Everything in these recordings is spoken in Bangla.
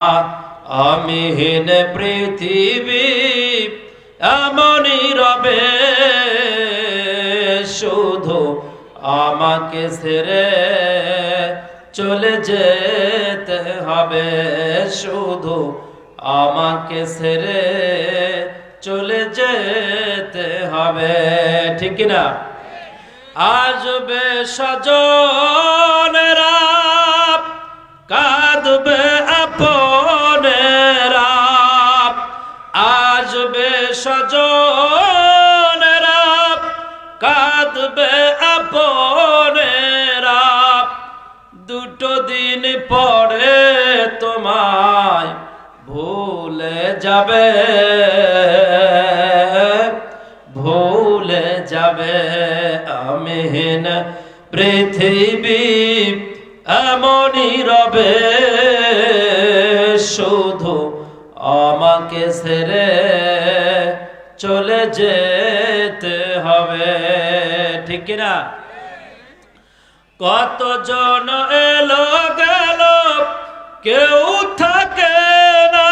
আমিহীন পৃথিবী এমনই রবে, শুধু আমাকে ছেড়ে চলে যেতে হবে, শুধু আমাকে ছেড়ে চলে যেতে হবে। ঠিক কিনা? আসবে স্বজনেরা, কাঁদবে আপনেরা, আসবে স্বজনেরা, কাঁদবে আপনেরা, দুটো দিন পরে তোমায় ভুলে যাবে, ভুলে যাবে। আমিহীন পৃথিবী এমনই রবে, শুধু আমাকে ছেড়ে চলে যেতে হবে। ঠিক কিনা? কতজন এলো গেল, কেউ থাকে না,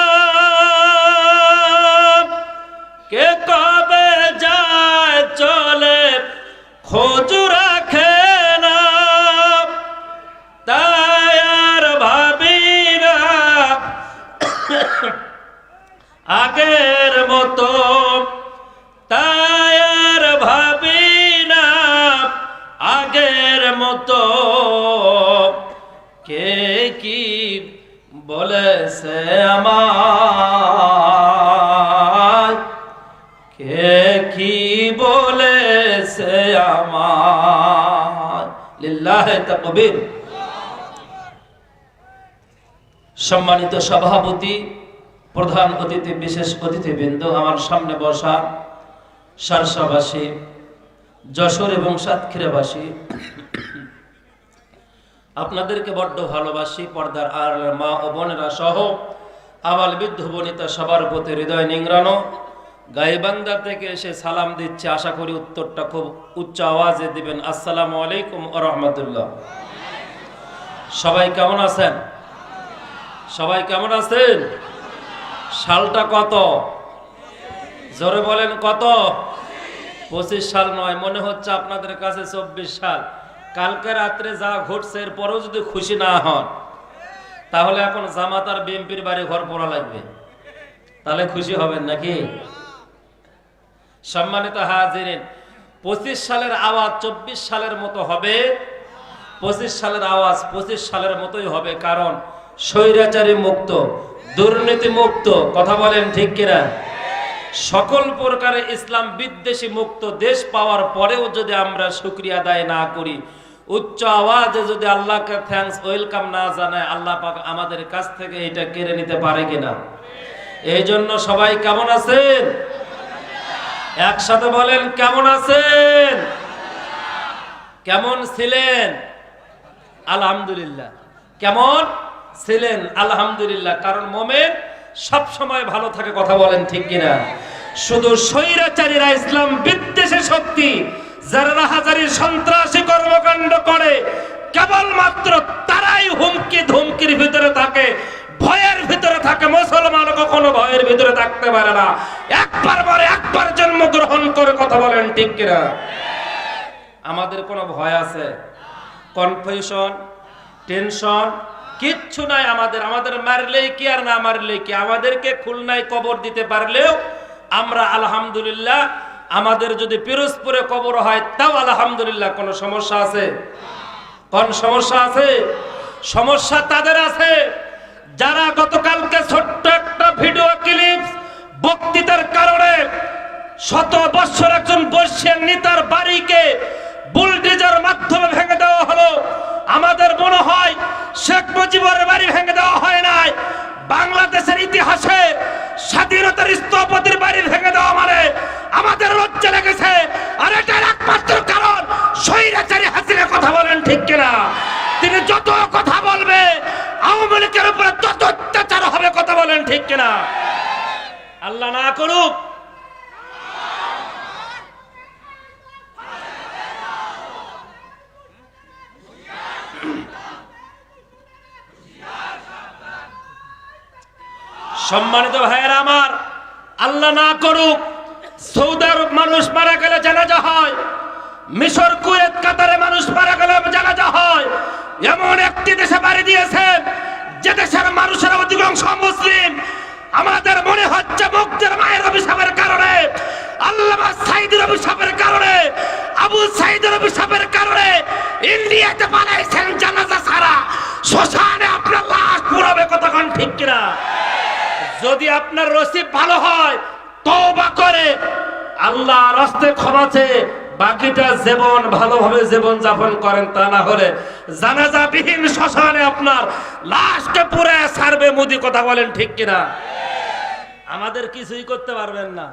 কে কবে যায় চলে খোঁজ রাখে না, তাই আর ভাবি না আগের মতো, তাই আর ভাবি না আগের মতো। কে কি বলেছে আমায়, কে কি বলেছে আমায়। লিল্লাহে তাকবীর। সম্মানিত সভাপতি, প্রধান অতিথি, বিশেষ অতিথিবৃন্দ, আমার সামনে বসা সারসাবাসী, যশোর এবং সাতক্ষীরাবাসী, আপনাদেরকে বড্ড ভালোবাসি। পর্দার আর মা ও বোনেরা সহ আবাল বৃদ্ধ বনিতা সবার প্রতি হৃদয় নিংড়ানো। গাইবান্ধা থেকে এসে সালাম দিচ্ছে, আশা করি উত্তরটা খুব উচ্চ আওয়াজে দিবেন। আসসালামু আলাইকুম ওয়া রাহমাতুল্লাহ। সবাই কেমন আছেন? সবাই কেমন আছেন? সালটা কত? জোরে বলেন কত? 25 সাল নয়, মনে হচ্ছে আপনাদের কাছে 24 সাল। কালকে রাত্রে যা ঘটছে এরপরেও যদি খুশি না হন, তাহলে এখন জামাত আর বিএনপির বাড়ি ঘর পড়া লাগবে, তাহলে খুশি হবেন নাকি? সম্মানিত হাজিরিন, 25 সালের আওয়াজ 24 সালের মতো হবে, 25 সালের আওয়াজ 25 সালের মতোই হবে, কারণ স্বৈরাচারী মুক্ত, দুর্নীতি মুক্ত। কথা বলেন ঠিক কিনা? সকল প্রকারে ইসলাম বিদ্বেষী মুক্ত দেশ পাওয়ার পরেও যদি আমরা শুকরিয়া আদায় না করি, উচ্চ আওয়াজে যদি আল্লাহকে থ্যাঙ্কস ওয়েলকাম না জানায়, আল্লাহ পাক আমাদের কাছ থেকে এটা কেড়ে নিতে পারে কিনা? এই জন্য সবাই কেমন আছেন? একসাথে বলেন কেমন আছেন? কেমন ছিলেন? আলহামদুলিল্লাহ। কেমন ছিলেন? আলহামদুলিল্লাহ। কারণ মোমেন সব সময় ভালো থাকে। কথা বলেন ঠিক কিনা? শুধু স্বৈরাচারীরা, ইসলাম বিদ্বেষী শক্তি, যারা রাহাজারি সন্ত্রাসী কর্মকাণ্ড করে, কেবলমাত্র তারাই হুমকি ধুমকির ভিতরে থাকে, ভয়ের ভিতরে থাকে। মুসলমান কখনো ভয়ের ভিতরে থাকতে পারে না। একবার মরে, একবার জন্মগ্রহণ করে। কথা বলেন ঠিক কিনা? আমাদের কোনো ভয় আছে? কনফিউশন, টেনশন কিচ্ছু নাই আমাদের। আমাদের মারলেই কি আর না মারলেই কি, আমাদেরকে খুলনায় কবর দিতে পারলেও আমরা আলহামদুলিল্লাহ। আমাদের যদি পিরোজপুরে কবর হয় তাও আলহামদুলিল্লাহ। কোনো সমস্যা আছে? কোন সমস্যা আছে? সমস্যা তাদের আছে যারা গতকালকে ছোট্ট একটা ভিডিও ক্লিপ বক্তৃতার কারণে শত বৎসর একজন বর্ষিয়ান নেতার বাড়িকে বুলডোজার মাধ্যমে ভেঙে দেওয়া হলো। আমাদের মনে হয় শেখ মুজিবের বাড়ি ভেঙে দেওয়া হয় নাই, বাংলাদেশের ইতিহাসে স্বাধীনতার স্থপতির বাড়ি ভেঙে দেওয়া মানে আমাদের লজ্জা লেগেছে। আর এটার একমাত্র কারণ স্বৈরাচারী হাসিনা। কথা বলেন ঠিক কিনা? তিনি যত কথা বলবে আওয়ামী লীগের উপরে তত অত্যাচার হবে। কথা বলেন ঠিক কিনা? আল্লাহ না করুক। সম্মানিত ভাইয়েরা আমার, আল্লাহ না করুক সৌদি আরব মানুষ মারা গেলে জানাজা হয়, মিশর, কুয়েত, কাতারে মানুষ মারা গেলে জানাজা হয়। এমন একটি দেশে বাড়ি দিয়েছেন যে দেশের মানুষের অধিকাংশ মুসলিম। আমাদের মনে হচ্ছে মুক্তির মায়ের অভিশাপের কারণে, আল্লামা সাইদের অভিশাপের কারণে, আবু সাইদের অভিশাপের কারণে ইন্ডিয়াতে পালাইছেন জানাজা ছাড়া। শ্মশানে আপনার লাশ পুরাবে, কতক্ষণ ঠিক কিনা? যদি আপনার নসিব ভালো হয়, তওবা করে আল্লাহর রাস্তায় ক্ষমা চেয়ে বাকিটা জীবন ভালোভাবে জীবন যাপন করেন। তা না হলে জানাজাবিহীন শ্মশানে আপনার লাশকে পুরে ছাড়বে মোদি। কথা বলেন ঠিক কিনা? আমাদের কিছুই করতে পারবেন না।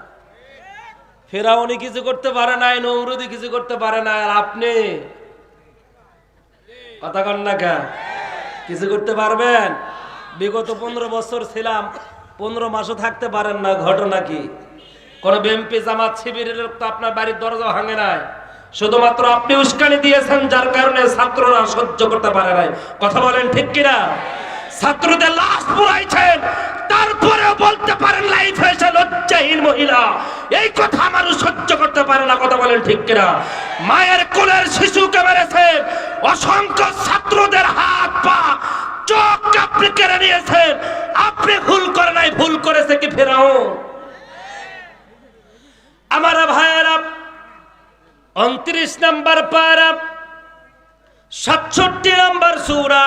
ফেরাউনি কিছু করতে পারে নাই, নমরুদি কিছু করতে পারে না, আর আপনি কথা কন না কেন? কিছু করতে পারবেন? বিগত 15 বছর ছিলাম, 15 মাসও থাকতে পারেন না। ঘটনা কি? কোন বিএনপি জামাত শিবিরের তো আপনার বাড়ির দরজা ভাঙে নাই, শুধুমাত্র আপনি উস্কানি দিয়েছেন, যার কারণে ছাত্ররা সহ্য করতে পারে নাই। কথা বলেন ঠিক কিনা? ছাত্রদের লাশ পুরাইছেন, তারপরেও বলতে পারেন লাইফ হয়েছে লজ্জাহীন মহিলা। এই কথা মানুষ সহ্য করতে পারে না। কথা বলেন ঠিক কিনা? মায়ের কোলের শিশুকে মেরেছেন, অসংখ্য ছাত্রদের হাত পা চোখ আপনি কেড়ে নিয়েছেন। আপনি ভুল করে নাই, ভুল করেছে কি ফেরাউন? আমার ভাইয়েরা, 29 নম্বর পারা, 67 নম্বর সূরা,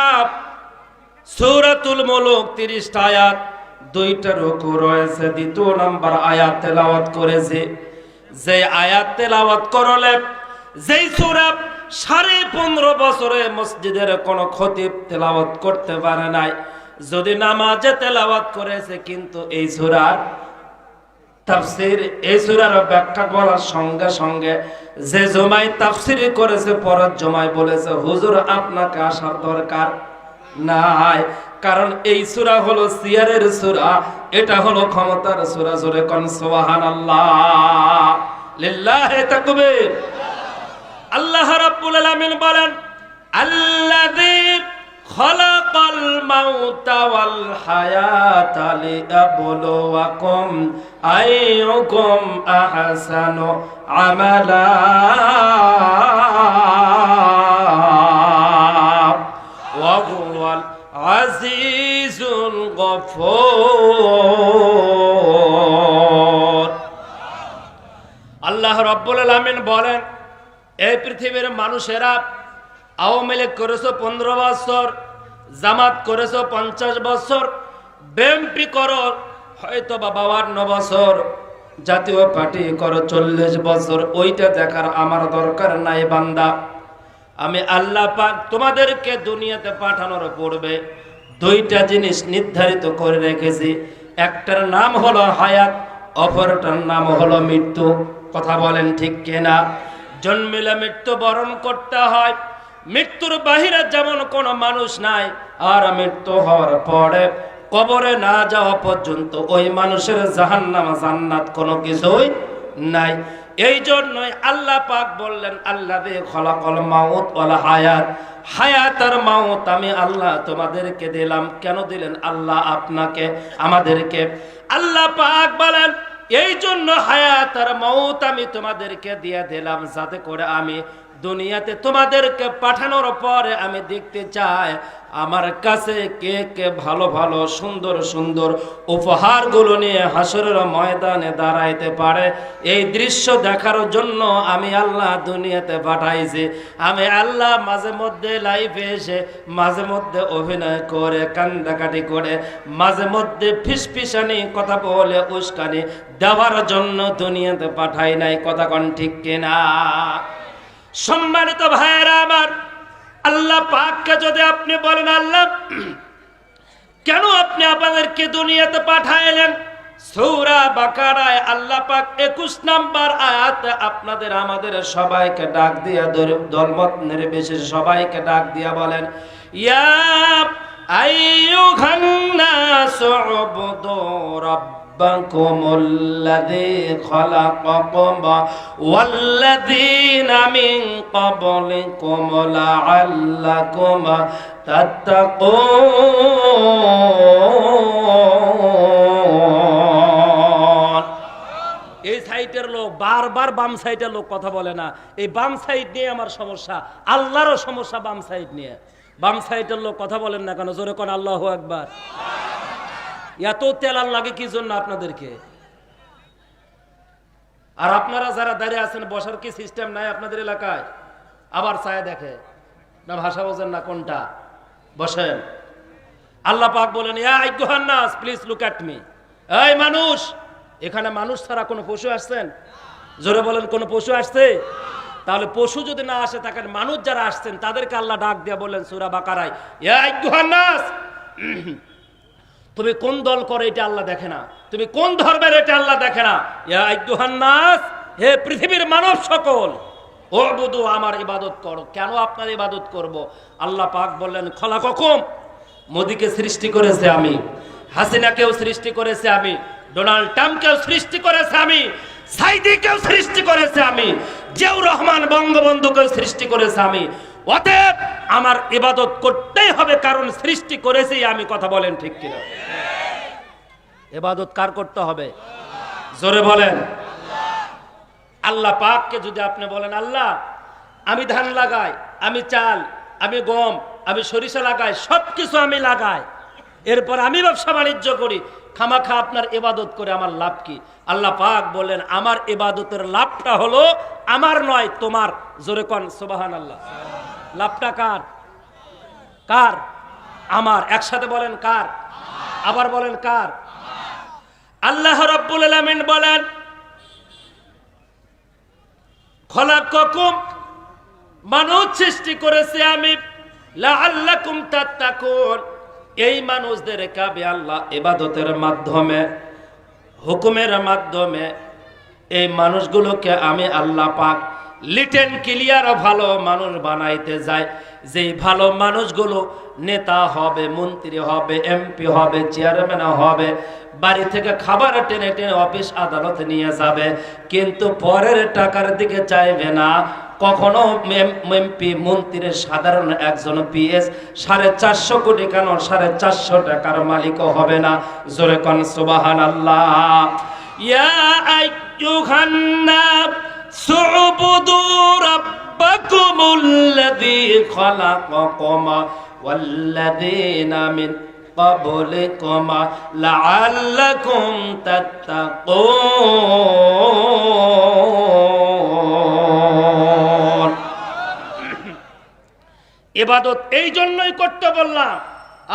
সূরাতুল মুলক, 30 আয়াত, 2টা রুকু রয়েছে। দ্বিতীয় নম্বর আয়াত তেলাওয়াত করেছে। যে আয়াত তেলাওয়াত করলে, যেই সূরা 15.5 বছরে মসজিদের কোন খতিব তেলাওয়াত করতে পারে নাই, যদি নামাজে তেলাওয়াত করেছে, কিন্তু এই সূরার তাফসীর, এই সূরার ব্যাখ্যা বলার সঙ্গে সঙ্গে যে জমায় তাফসীর করেছে, পরের জমায় বলেছে হুজুর আপনাকে আসার দরকার নাই, কারণ এই সূরা হলো সিয়ারের সূরা, এটা হলো ক্ষমতার সূরা। জোরে কোন সুবহানাল্লাহ, লিল্লাহি তাকবীর। আল্লাহ রাব্বুল আলামিন বলেন, আল্লাযী খালাকাল মাউতা ওয়াল হায়াতা লিয়াবলুয়াকুম আইয়ুকুম আহসানু আমালা ওয়া হুয়াল আজিজুল গফুর। আল্লাহ রাব্বুল আলামিন বলেন, এই পৃথিবীর মানুষেরা আওয়ামী লীগ করেছো 15 বছর, জামাত করেছো 50 বছর, বিএনপি করো হয়তো বা 52 বছর, জাতীয় পার্টি করো 40 বছর। ওইটা দেখার আমার দরকার নাই বান্দা। আমি আল্লাহ পাক তোমাদেরকে দুনিয়াতে পাঠানোর পূর্বে 2টা জিনিস নির্ধারিত করে রেখেছি। একটার নাম হলো হায়াত, অপরটার নাম হলো মৃত্যু। কথা বলেন ঠিক কিনা? জন্মিলে মৃত্যু বরণ করতে হয়। মৃত্যুর বাহিরে যেমন কোনো মানুষ নাই, আর মৃত্যু হওয়ার পরে কবরে না যাওয়া পর্যন্ত ওই মানুষের জাহান্নাম জান্নাত কোনো কিছুই নাই। এই জন্যই আল্লাহ পাক বললেন, আল্লাযী খালাকাল মাউত ওয়াল হায়াত, হায়াত আর মাউত আমি আল্লাহ তোমাদেরকে দিলাম। কেন দিলেন আল্লাহ আপনাকে, আমাদেরকে? আল্লাহ পাক বলেন, এই জন্য হায়াত আর মাউত আমি তোমাদেরকে দিয়ে দিলাম, যাতে করে আমি দুনিয়াতে তোমাদেরকে পাঠানোর পরে আমি দেখতে চাই আমার কাছে কে কে ভালো ভালো সুন্দর সুন্দর উপহারগুলো নিয়ে হাসরের ময়দানে দাঁড়াইতে পারে। এই দৃশ্য দেখার জন্য আমি আল্লাহ দুনিয়াতে পাঠাইছি। আমি আল্লাহ মাঝে মধ্যে লাইভে এসে মাঝে মধ্যে অভিনয় করে কান্দাকাটি করে মাঝে মধ্যে ফিসফিসানি কথা বলে উস্কানি দেওয়ার জন্য দুনিয়াতে পাঠাই নাই। কথা কোন ঠিক কিনা? সম্মানিত ভাইয়েরা আমার, আল্লাহ পাককে যদি আপনি বলেন আল্লাহ কেন আপনি আমাদেরকে দুনিয়াতে পাঠাইলেন, সূরা বাকারায় আল্লাহ পাক 21 নম্বর আয়াতে আপনাদের আমাদের সবাইকে ডাক দিয়া, দলমত নির্বিশেষে সবাইকে ডাক দিয়া বলেন, ইয়া আইয়ুহান নাসু উবুদু রাব্বাকুমুল্লাযী খালাকাকুম ওয়াল্লাযীনা মিন ক্বাবলিকুম লাআল্লাকুম তাত্তাকুন। এই সাইডের লোক বারবার বাম সাইডের লোক কথা বলে না, এই বাম সাইড নিয়ে আমার সমস্যা, আল্লাহরও সমস্যা বাম সাইড নিয়ে। বাম সাইডের লোক কথা বলেন না কেন? জোরে কোন আল্লাহু আকবার। এত তেলার লাগে কি জন্য আপনাদেরকে? আর আপনারা যারা দাঁড়িয়ে আছেন, বসার কি সিস্টেম নাই আপনাদের এলাকায়? আবার চায় দেখে না, ভাষা বোঝেন না কোনটা? বসেন। আল্লাহ পাক বলেন, ইয়া আইয়ুহান নাস প্লিজ লুক অ্যাট মি। এই মানুষ, এখানে মানুষ ছাড়া কোনো পশু আসছেন? জোরে বলেন, কোন পশু আসছে? তাহলে পশু যদি না আসে, তাকে মানুষ যারা আসছেন তাদেরকে আল্লাহ ডাক দিয়ে বললেন সূরা বাকারায়, ইয়া আইয়ুহান নাস, তুমি কোন দল করে এটা আল্লাহ দেখে না, তুমি কোন ধর্মের এটা আল্লাহ দেখে না। ইয়া আইয়ুহান নাস, হে পৃথিবীর মানব সকল, উবুদু, আমার ইবাদত করো। কেন আপনার ইবাদত করব? আল্লাহ পাক বললেন, খলাককুম, মোদিকে সৃষ্টি করেছে আমি, হাসিনাকেও সৃষ্টি করেছে আমি, ডোনাল্ড ট্রাম্পকেও সৃষ্টি করেছে আমি, সাইদিকেও সৃষ্টি করেছে আমি, জিয়াউর রহমান বঙ্গবন্ধুকেও সৃষ্টি করেছে আমি। অতএব আমার ইবাদত করতেই হবে, কারণ সৃষ্টি করেছি আমি। কথা বলেন ঠিক কিনা? ইবাদত কার করতে হবে? জোরে বলেন। আল্লাহ পাককে যদি আপনি বলেন, আল্লাহ আমি ধান লাগাই, আমি চাল, আমি গম, আমি সরিষা লাগাই, সবকিছু আমি লাগাই, এরপর আমি ব্যবসা বাণিজ্য করি, খামাখা আপনার ইবাদত করে আমার লাভ কি? আল্লাহ পাক বলেন, আমার ইবাদতের লাভটা হলো আমার নয়, তোমার। জোরে কোন সুবহানাল্লাহ। লাভটা কার? কার? আমার। একসাথে বলেন কার? আবার বলেন কার? আল্লাহ রাব্বুল আলামিন বলেন, খলাককুম, মানুষ সৃষ্টি করেছে আমি, লাআল্লাকুম তাত্তাকুন, এই মানুষদেরকে আমি আল্লাহ ইবাদতের মাধ্যমে, হুকুমের মাধ্যমে এই মানুষগুলোকে আমি আল্লাহ পাক লিটেন ক্লিয়ার ভালো মানুষ বানাইতে যায়। যেই ভালো মানুষগুলো নেতা হবে, মন্ত্রী হবে, এমপি হবে, চেয়ারম্যান হবে, বাড়ি থেকে খাবার টেনে টেনে অফিস আদালতে নিয়ে যাবে, কিন্তু পরের টাকার দিকে চাইবে না। কখনো এমপি মন্ত্রীর সাধারণ একজন পিএস 450 কোটি কেন 450 টাকার মালিকও হবে না। জোরে কোন সুবহানাল্লাহ। ইয়া আইয়ুহান নাস উবুদু রাব্বাকুমুল্লাযী খালাকাকুম ওয়াল্লাযীনা মিন ক্বাবলিকুম লাআল্লাকুম তাত্তাকুন। ইবাদত এই জন্যই করতে বললাম,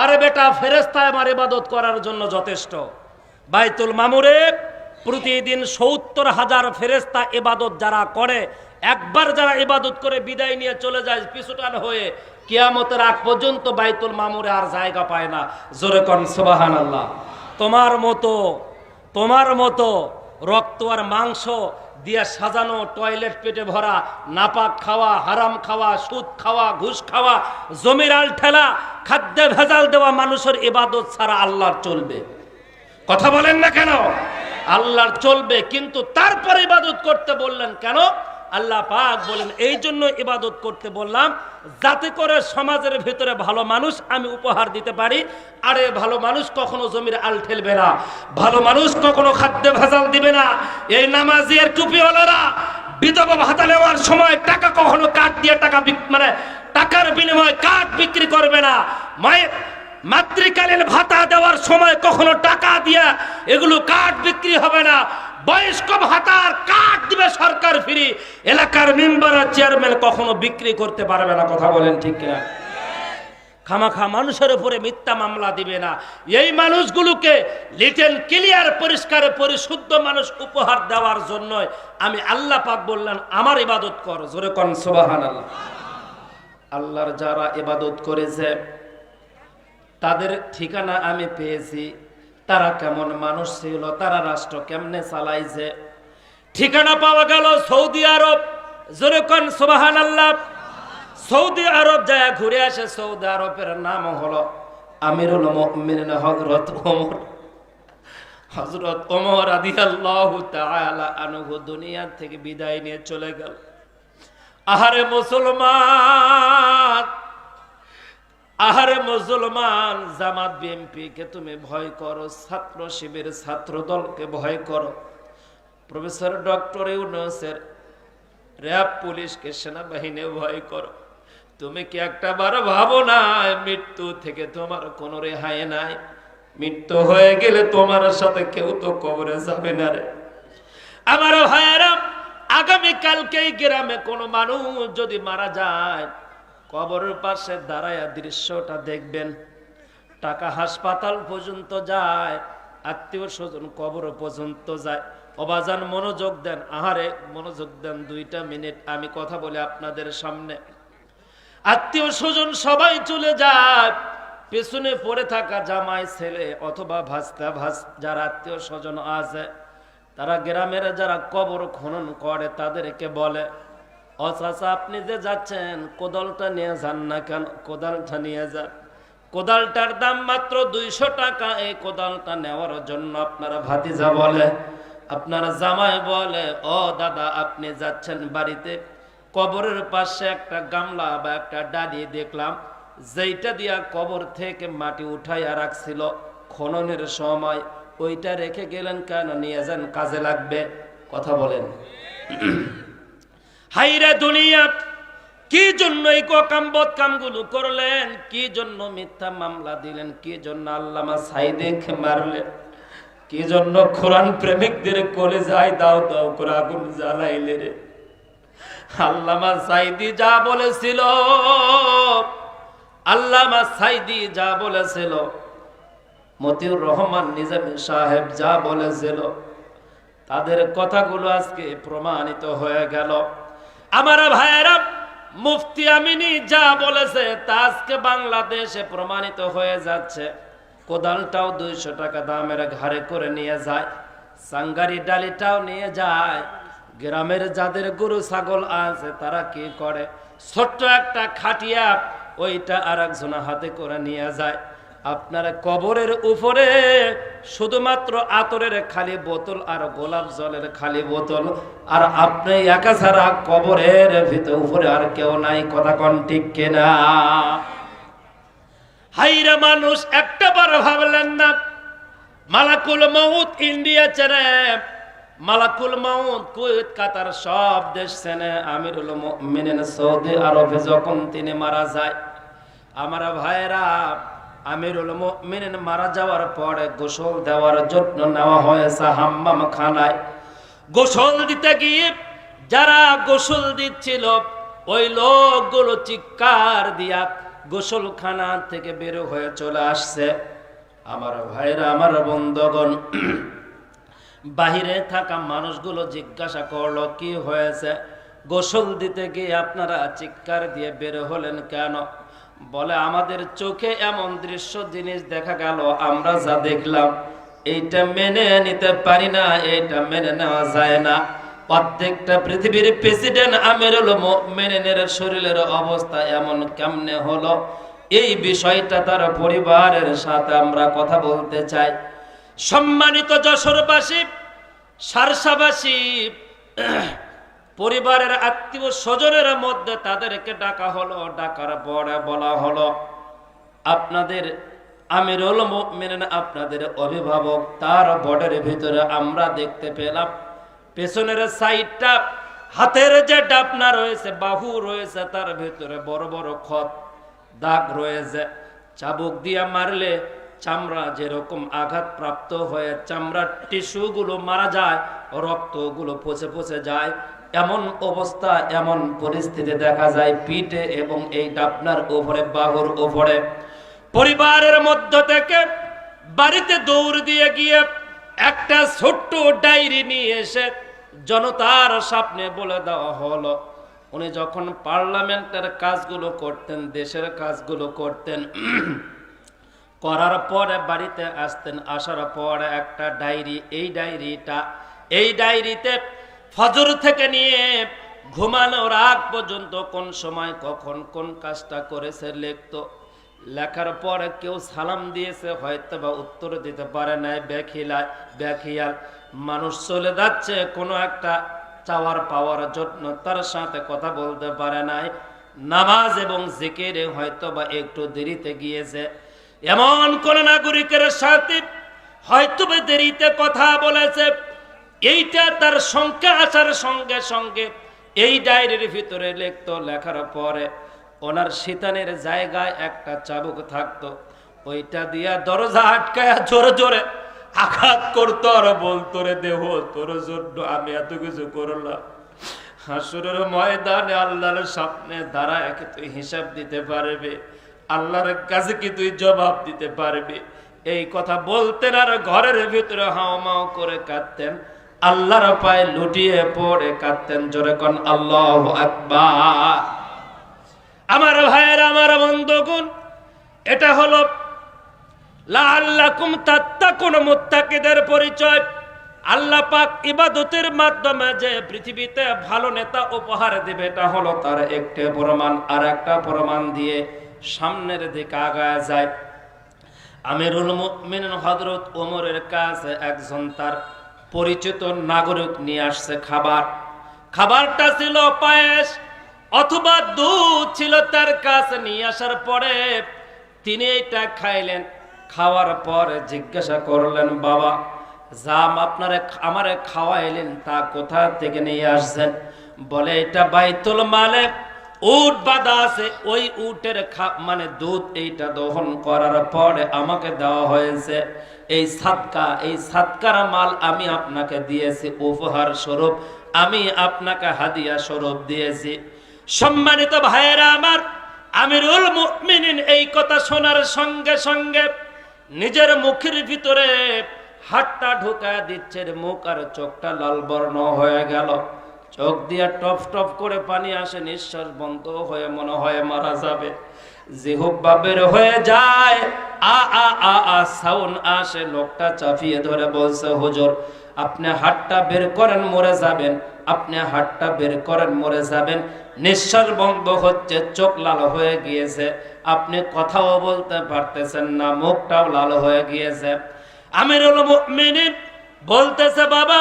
আরে বেটা, ফেরেশতা আমার ইবাদত করার জন্য যথেষ্ট। বাইতুল মামুরে প্রতিদিন 70,000 ফেরেশতা ইবাদত যারা করে, একবার যারা ইবাদত করে বিদায় নিয়ে চলে যায় পিছুটান হয়ে, কিয়ামতের আগ পর্যন্ত বাইতুল মামুরে আর জায়গা পায় না। জোরে কোন সুবহানাল্লাহ। তোমার মতো রক্ত আর মাংস দিয়ে সাজানো, টয়লেট পেটে ভরা, নাপাক খাওয়া, হারাম খাওয়া, সুদ খাওয়া, ঘুষ খাওয়া, জমির আল ঠেলা, খাদ্যে ভেজাল দেওয়া মানুষের ইবাদত ছাড়া আল্লাহর চলবে? কথা বলেন না কেন? আল্লাহর চলবে, কিন্তু তারপরে ইবাদত করতে বললেন কেন? আল্লাহ পাক বলেন, এই জন্য ইবাদত করতে বললাম, যাতে করে সমাজের ভিতরে ভালো মানুষ আমি উপহার দিতে পারি। আরে ভালো মানুষ কখনো জমির আল ঠেলবে না, ভালো মানুষ কখনো খাদ্যে ভেজাল দিবে না। এই নামাজি আর টুপিওয়ালারা বিধবা ভাতা নেওয়ার সময় টাকা কখনো কাঠ দিয়ে টাকার বিনিময়ে কাঠ বিক্রি করবে না। মাতৃকালীন ভাতা দেওয়ার সময় কখনো টাকা দিয়ে এগুলো কাঠ বিক্রি হবে না। বয়স্ক ভাতার কাঠ দিবে সরকার ফ্রি, এলাকার মেম্বার আর চেয়ারম্যান কখনো বিক্রি করতে পারবে না। কথা বলেন ঠিক কিনা? খামাখা মানুষের উপরে মিথ্যা মামলা দিবে না। এই মানুষগুলোকে লিটেল ক্লিয়ার, পরিষ্কার পরিশুদ্ধ মানুষ উপহার দেওয়ার জন্য আমি আল্লাহ পাক বললেন, আমার ইবাদত কর। জোরে কোন সুবহানাল্লাহ। আল্লাহর যারা ইবাদত করেছে তাদের ঠিকানা আমি পেয়েছি, তারা কেমন মানুষ ছিল, তারা রাষ্ট্র কেমনে চালাইছে। ঠিকানা পাওয়া গেল সৌদি আরব। জোরে কোন সুবহানাল্লাহ। সৌদি আরব যায় ঘুরে আসে। সৌদি আরবের নাম হলো আমিরুল মুমিনিন হযরত ওমর রাদিয়াল্লাহু তাআলা আনহু দুনিয়া থেকে বিদায় নিয়ে চলে গেল। আহারে মুসলমান, আহারে মুসলমান, জামাত বিএনপি কে তুমি ভয় করো, ছাত্র শিবির ছাত্র দলকে ভয় করো, প্রফেসর ডক্টর ইউনূসের র‍্যাব পুলিশকে সেনাবাহিনী ভয় করো। তুমি কি একটা বার ভাবো না মৃত্যু থেকে তোমার কোনো রেহাই নাই? মৃত্যু হয়ে গেলে তোমার সাথে কেউ তো কবরে যাবে না রে। আমার ভাইয়েরা, আগামীকালকেই গ্রামে কোনো মানুষ যদি মারা যায়, কবরের পাশে দাঁড়ায়া দৃশ্যটা দেখবেন। টাকা হাসপাতাল পর্যন্ত যায়, আত্মীয় স্বজন কবর পর্যন্ত যায়। অবাজান মনোযোগ দেন, আহারে মনোযোগ দেন, 2টা মিনিট আমি কথা বলি আপনাদের সামনে। আত্মীয় স্বজন সবাই চলে যায়, পেছনে পড়ে থাকা জামাই ছেলে অথবা ভাস্তা যারা আত্মীয় স্বজন আছে, তারা গ্রামের যারা কবর খনন করে তাদেরকে বলে, ও চাচা আপনি যে যাচ্ছেন কোদালটা নিয়ে যান না কেন? কোদালটা নিয়ে যান, কোদালটার দাম মাত্র 200 টাকা। এই কোদালটা নেওয়ার জন্য আপনারা ভাতিজা বলে, আপনারা জামাই বলে, ও দাদা আপনি যাচ্ছেন বাড়িতে, কবরের পাশে একটা গামলা বা একটা ডালি দেখলাম, যেইটা দিয়া কবর থেকে মাটি উঠাইয়া রাখছিল খননের সময়, ওইটা রেখে গেলেন কেন? নিয়ে যান, কাজে লাগবে। কথা বলেন। হাইরে দুনিয়া, কি জন্য এই কামবদ কামগুলো করলেন? কি জন্য মিথ্যা মামলা দিলেন? কি জন্য আল্লামা সাঈদীকে মারলেন? কি জন্য কোরআন প্রেমিকদের কলেজায় দাও দাও করে আগুন জ্বালাইলে রে? আল্লামা সাঈদী যা বলেছিল, আল্লামা সাঈদী যা বলেছিল, মতিউর রহমান নিজামী সাহেব যা বলেছিল, তাদের কথাগুলো আজকে প্রমাণিত হয়ে গেল। আমার ভাইয়েরা, মুফতি আমিনী যা বলেছে তা আজকে বাংলাদেশে প্রমাণিত হয়ে যাচ্ছে। কোদালটাও 200 টাকা দামের ঘাড়ে করে নিয়ে যায়, সাঙ্গারি ডালিটাও নিয়ে যায়। গ্রামের যাদের গরু ছাগল আছে তারা কি করে? ছোট্ট একটা খাটিয়া, ওইটা আর একজনা হাতে করে নিয়ে যায়। আপনার কবরের উপরে শুধুমাত্র আতরের খালি বোতল আর গোলাপ জলের খালি বোতল, আর আপনি একা ছাড়া কবরের ভিতর উপরে আর কেউ নাই। কথা কোন ঠিক কিনা? হাইরা মানুষ একটা বার ভাবলেন না মালাকুল মউত ইন্ডিয়া চেনে, মালাকুল মউত কুয়েত কাতার সব দেশ চেনে, আমিরুল মুমিনিন সৌদি আরবে যখন তিনি মারা যায়, আমার ভাইরা আমিরুল মুমিনিন মারা যাওয়ার পরে গোসল দেওয়ার জন্য নেওয়া হয়েছে হাম্মাম খানায়। গোসল দিতে গিয়ে যারা গোসল দিচ্ছিল ওই লোকগুলো চিৎকার দিয়া গোসলখানা থেকে বের হয়ে চলে আসছে। আমার ভাইরা, আমার বন্ধুগণ, বাহিরে থাকা মানুষগুলো জিজ্ঞাসা করলো কি হয়েছে? গোসল দিতে গিয়ে আপনারা চিৎকার দিয়ে বের হলেন কেন? বলে আমাদের চোখে এমন দৃশ্য জিনিস দেখা গেল, আমরা যা দেখলাম এইটা মেনে নিতে পারি না, এইটা মেনে নেওয়া যায় না। প্রত্যেকটা পৃথিবীর প্রেসিডেন্ট আমিরুল মুমিনিনের শরীরের অবস্থা এমন কেমনে হলো, এই বিষয়টা তার পরিবারের সাথে আমরা কথা বলতে চাই। সম্মানিত যশোরবাসী, সারসাবাসী, পরিবারের আত্মীয় স্বজনের মধ্যে তাদেরকে ডাকা হলো। ডাকার পরে বলা হলো, আপনাদের আমিরুল মুমিনিন, আপনাদের অভিভাবক, তার বডির ভিতরে আমরা দেখতে পেলাম পেছনের সাইডটা, হাতের যে ডাবনা রয়েছে, বাহু রয়েছে, তার ভিতরে বড় বড় ক্ষত দাগ রয়েছে। চাবুক দিয়া মারলে চামড়া যেরকম আঘাত প্রাপ্ত হয়ে চামড়ার টিস্যুগুলো মারা যায়, রক্তগুলো পচে পচে যায়, এমন অবস্থা, এমন পরিস্থিতি দেখা যায় পিঠে এবং এই ডাবনার উপরে, বাহুর উপরে। পরিবারের মধ্য থেকে বাড়িতে দৌড় দিয়ে গিয়ে একটা ছোট্ট ডায়েরি নিয়ে এসে জনতার সামনে বলে দেওয়া হলো, উনি যখন পার্লামেন্টের কাজগুলো করতেন, দেশের কাজগুলো করতেন, করার পরে বাড়িতে আসতেন, আসার পরে একটা ডায়েরি, এই ডায়েরিতে ফজর থেকে নিয়ে ঘুমানোর আগ পর্যন্ত কোন সময় কখন কোন কাজটা করেছে লিখতো। লেখার পরে কেউ সালাম দিয়েছে হয়তো বা উত্তর দিতে পারে নাই, বেখিয়াল মানুষ চলে যাচ্ছে কোনো একটা চাওয়ার পাওয়ার জন্য, তার সাথে কথা বলতে পারে নাই, নামাজ এবং জিকিরে হয়তো বা একটু দেরিতে গিয়েছে। এমন কোন নাগরিকের সাথে হয়তো বা দেরিতে কথা বলেছে, এইটা তার সংখ্যা আসার সঙ্গে সঙ্গে এই ডায়েরির ভিতরে লিখতো, লেখার পরে ওনার শয়তানের জায়গায় একটা চাবুক থাকতো, ওইটা দিয়া দরজা আটকায়া জোরে জোরে আঘাত করতো আর বলতো, রে দেহ তোর জন্য আমি এত কিছু করলাম, হাসরের ময়দানে আল্লাহর সামনে দাঁড়ায় কি তুই হিসাব দিতে পারবি? আল্লাহর কাছে কি তুই জবাব দিতে পারবি? এই কথা বলতেন আর ঘরের ভিতরে হাওমাও করে কাঁদতেন, আল্লাহর পায়ে লুটিয়ে পড়ে কাঁদতেন। জোরে কোন আল্লাহু আকবার। আমার ভাইয়েরা, আমার বন্ধুগণ, এটা হলো লাআল্লাকুম তাত্তাকুন, মুত্তাকিদের পরিচয়। আল্লাহ পাক ইবাদতের মাধ্যমে যে পৃথিবীতে ভালো নেতা উপহার দিবে, এটা হলো তার একটা প্রমাণ। আর একটা প্রমাণ দিয়ে সামনের দিকে আগায় যায়। আমিরুল মুমিনিন হযরত ওমরের কাছে একজন তার পরিচিত নাগরিক নিয়ে আসছে খাবার। খাবারটা ছিল পায়েস অথবা দুধ ছিল তার কাছে। নিয়ে আসার পরে তিনি এটা খাইলেন। খাওয়ার পরে জিজ্ঞাসা করলেন, বাবা জাম আপনারে আমারে খাওয়াইলেন, তা কোথা থেকে নিয়ে আসছেন? বলে এটা বাইতুল মালে উট বাঁধা আছে, ওই উটের মানে দুধ এইটা দহন করার পরে আমাকে দেওয়া হয়েছে। এই সাদকা, এই সাদকার মাল আমি আপনাকে দিয়েছি উপহার স্বরূপ, আমি আপনাকে হাদিয়া স্বরূপ দিয়েছি। সম্মানিত ভাইয়েরা আমার, আমিরুল মুমিনিন এই কথা শোনার সঙ্গে সঙ্গে নিজের মুখের ভিতরে হাতটা ঢুকায় দিচ্ছে, মুখ আর চোখটা লাল বর্ণ হয়ে গেল। চোখ দিয়ে টপ টপ করে পানি আসে, নিঃশ্বাস বন্ধ হয়ে মনে হয় মারা যাবে। জিহ্বা বের হয়ে যায়, আ আ আ আ সাউন্ড আসে। লোকটা চাপিয়ে ধরে বলছে, হুজুর আপনি হাতটা বের করেন মরে যাবেন, আপনি হাতটা বের করেন মরে যাবেন। নিঃশ্বাস বন্ধ হচ্ছে, চোখ লাল হয়ে গিয়েছে, আপনি কথাও বলতে পারতেছেন না, মুখটাও লাল হয়ে গিয়েছে। আমিরুল মুমিনিন বলতেছে, বাবা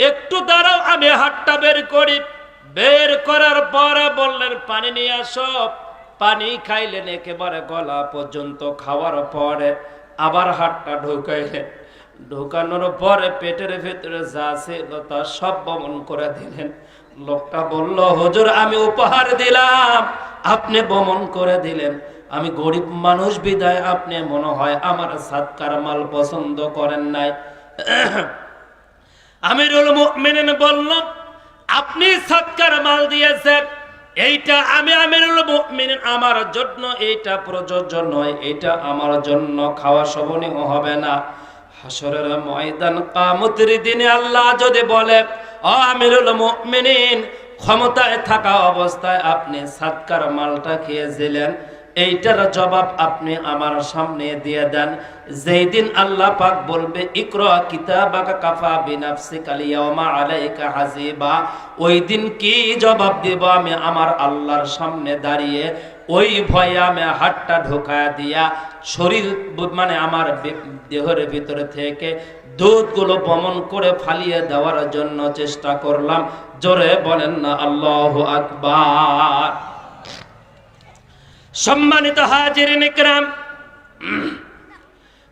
একটু দাঁড়াও, আমি হাতটা বের করি। বের করার পরে বললেন, পানি নিয়ে আসো। পানি খাইলেন একেবারে গলা পর্যন্ত। খাওয়ার পরে আবার হাতটা ঢুকাইলেন। ঢুকানোর পরে পেটের ভেতরে যা ছিল তা সব বমন করে দিলেন। লোকটা বলল, হুজুর আমি উপহার দিলাম, আপনি বমন করে দিলেন। আমি গরিব মানুষ বিদায় আপনি মনে হয় আমার সাদকার মাল পছন্দ করেন নাই। আমিরুল মুমিনিন বলল, আপনি সাদকার মাল দিয়েছেন, এইটা আমি আমিরুল মুমিনিন আমার জন্য এইটা প্রযোজ্য নয়, এটা আমার জন্য খাওয়া শোভনীয় হবে না। হাসরের ময়দান কিয়ামতের দিনে আল্লাহ যদি বলে, ও আমিরুল মুমিনিন, ক্ষমতায় থাকা অবস্থায় আপনি সাদকার মালটা খেয়েছিলেন, এইটার জবাব আপনি আমার সামনে দিয়ে দেন। যেই দিন আল্লাহ পাক বলবে, ইকরা কিতাবাকা কাফা বিনাফসিকাল ইয়াওমা আলাইকা হাসিবা, ওই দিন কি জবাব দেব আমি আমার আল্লাহর সামনে দাঁড়িয়ে? ওই ভয়ে আমি হাতটা ঢোকায়া দিয়া শরীর মানে আমার দেহের ভিতরে থেকে দুধগুলো বমন করে ফালিয়ে দেওয়ার জন্য চেষ্টা করলাম। জোরে বলেন না আল্লাহু আকবার। সম্মানিত হাজিরিন ইকরাম,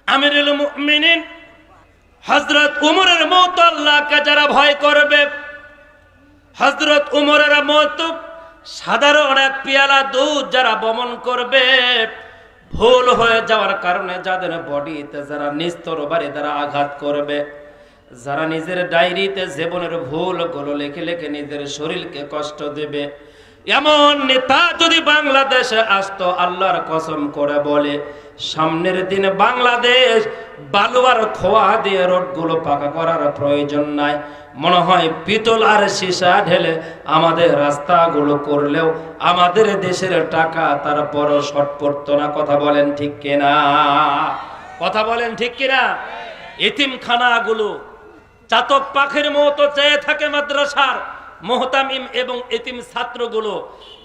আমিরুল মুমিনিন হযরত উমরের মওত আল্লাহকে যারা ভয় করবে, হযরত উমরের মওত সাধারণ এক পেয়ালা দুধ যারা বমন করবে, ভুল হয়ে যাওয়ার কারণে যাদের বডিতে যারা নিস্তরবারে দ্বারা আঘাত করবে, যারা নিজের ডায়েরিতে জীবনের ভুলগুলো লিখে লিখে নিজের শরীরকে কষ্ট দেবে, এমন নেতা যদি বাংলাদেশে আসতো, আল্লাহর কসম করে বলে সামনের দিনে বাংলাদেশ বালুয়ার খোয়া দিয়ে রোডগুলো পাকা করার প্রয়োজন নাই। মনে হয় পিতল আর সীসা ঢেলে আমাদের রাস্তাগুলো করলেও আমাদের দেশের টাকা তারপর শর্ট পড়তো না। কথা বলেন ঠিক কিনা? কথা বলেন ঠিক কিনা? এতিমখানাগুলো চাতক পাখির মতো চেয়ে থাকে মাদ্রাসার মুহতামিম এবং এতিম ছাত্রগুলো।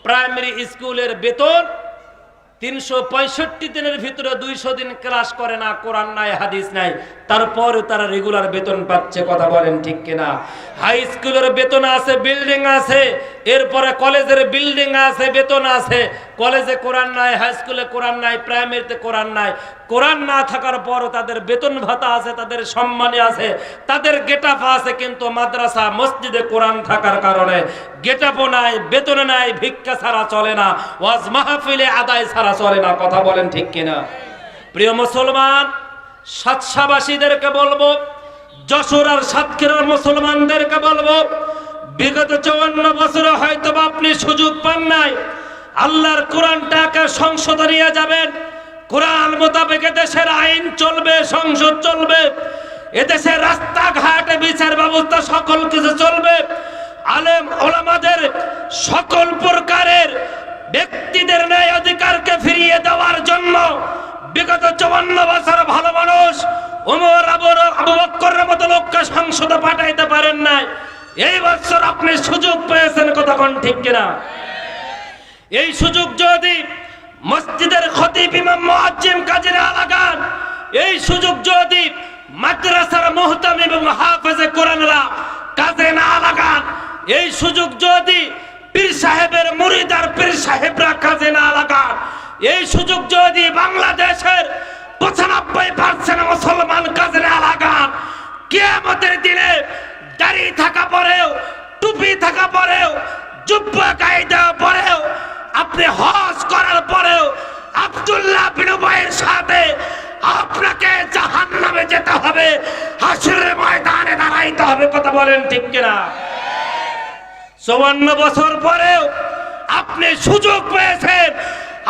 প্রাইমারি স্কুলের বেতন 365 দিনের ভিতরে 200 দিন ক্লাস করে না, কোরআন নাই হাদিস নাই, তারপর তারা রেগুলার বেতন পাচ্ছে। কথা বলেন ঠিক কিনা? হাই স্কুলের বেতন আছে, বিল্ডিং আছে, এরপরে কলেজের বিল্ডিং আছে, বেতন আছে, কলেজে কোরআন নাই, হাই স্কুলে কোরআন নাই, প্রাইমারিতে কোরআন নাই। কোরআন না থাকার পরও তাদের বেতন ভাতা আছে, তাদের সম্মানী আছে, তাদের গেটআপ আছে, কিন্তু মাদ্রাসা মসজিদে কোরআন থাকার কারণে গেটআপও নাই, বেতন নাই, ভিক্ষা ছাড়া চলে না, ওয়াজ মাহফিলে আদায় ছাড়া চলে না। কথা বলেন ঠিক কিনা? প্রিয় মুসলমান, সাতসাবাসীদেরকে বলবো, যশোর আর সাতক্ষীরার মুসলমানদেরকে বলবো, বিগত 54 বছরে হয়তো আপনি সুযোগ পান নাই, আল্লাহর কোরআনটাকে সংসদে নিয়ে যাবেন। কোরআন মোতাবেক দেশের আইন চলবে, সংসদ চলবে, এদেশের রাস্তাঘাটে বিচার ব্যবস্থা সকল কিছু চলবে। আলেম ওলামাদের সকল প্রকারের ব্যক্তিদের ন্যায় অধিকারকে ফিরিয়ে দেওয়ার জন্য বিগত 54 বছর ভালো মানুষ ওমর আবু বকরের মতো লোককে সংসদে পাঠাইতে পারেন নাই। এই বছর আপনি সুযোগ পেয়েছেন, কথা কোন ঠিক কিনা? এই সুযোগ যদি মসজিদের খতিব, ইমাম, মুয়াজ্জিম, কাজী লাগান, এই সুযোগ যদি মাদ্রাসার মুহতামিম এবং হাফেজে কোরআনরা কাজে না লাগান, এই সুযোগ যদি পীর সাহেবের মুরিদ আর পীর সাহেবরা কাজে না লাগান, এই সুযোগ যদি বাংলাদেশের 95% মুসলমান কাজে না লাগান, কিয়ামতের দিনে দাড়ি থাকা পরেও, টুপি থাকা পরেও, জুব্বা গায়ে দেওয়া পরেও, আপনি হজ করার পরেও আব্দুল্লাহ বিন উবাইয়ের সাথে আপনাকে জাহান্নামে যেতে হবে, হাসরের ময়দানে দাঁড়াইতে হবে। কথা বলেন ঠিক কিনা? 54 বছর পরেও আপনি সুযোগ পেয়েছেন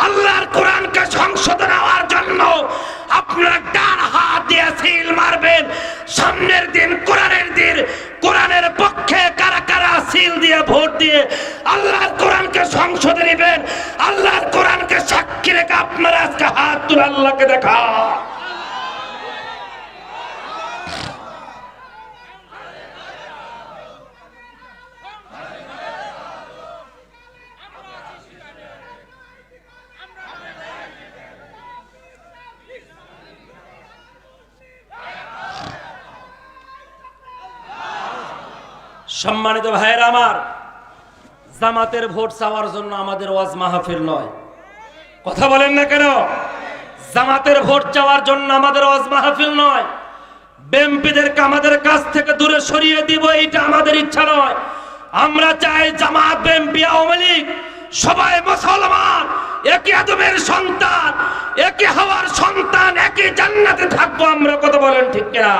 আল্লাহর কোরআনকে সংসদে নেওয়ার জন্য। আপনার ডান হাত দিয়ে সিল মারবেন, সামনের দিন কোরআনের দিন কোরআনের পক্ষে কারা কারা সিল দিয়ে ভোট দিয়ে আল্লাহর কোরআনকে সংসদে নেবেন। আল্লাহর কোরআনকে সাক্ষী রেখে আপনারা আজকে হাত তুলে আল্লাহকে দেখা। সম্মানিত ভাইয়েরা আমার, জামাতের ভোট চাওয়ার জন্য আমাদের ওয়াজ মাহফিল নয়। কথা বলেন না কেন? জামাতের ভোট চাওয়ার জন্য আমাদের ওয়াজ মাহফিল নয়। বিএনপিদেরকে আমাদের কাছ থেকে দূরে সরিয়ে দিব, এটা আমাদের ইচ্ছা নয়। আমরা চাই জামাত, বিএনপি, আওয়ামী লীগ সবাই মুসলমান, একই আদমের সন্তান, একই হাওয়ার সন্তান, একই জান্নাতে থাকবো আমরা। কথা বলেন ঠিক কিনা?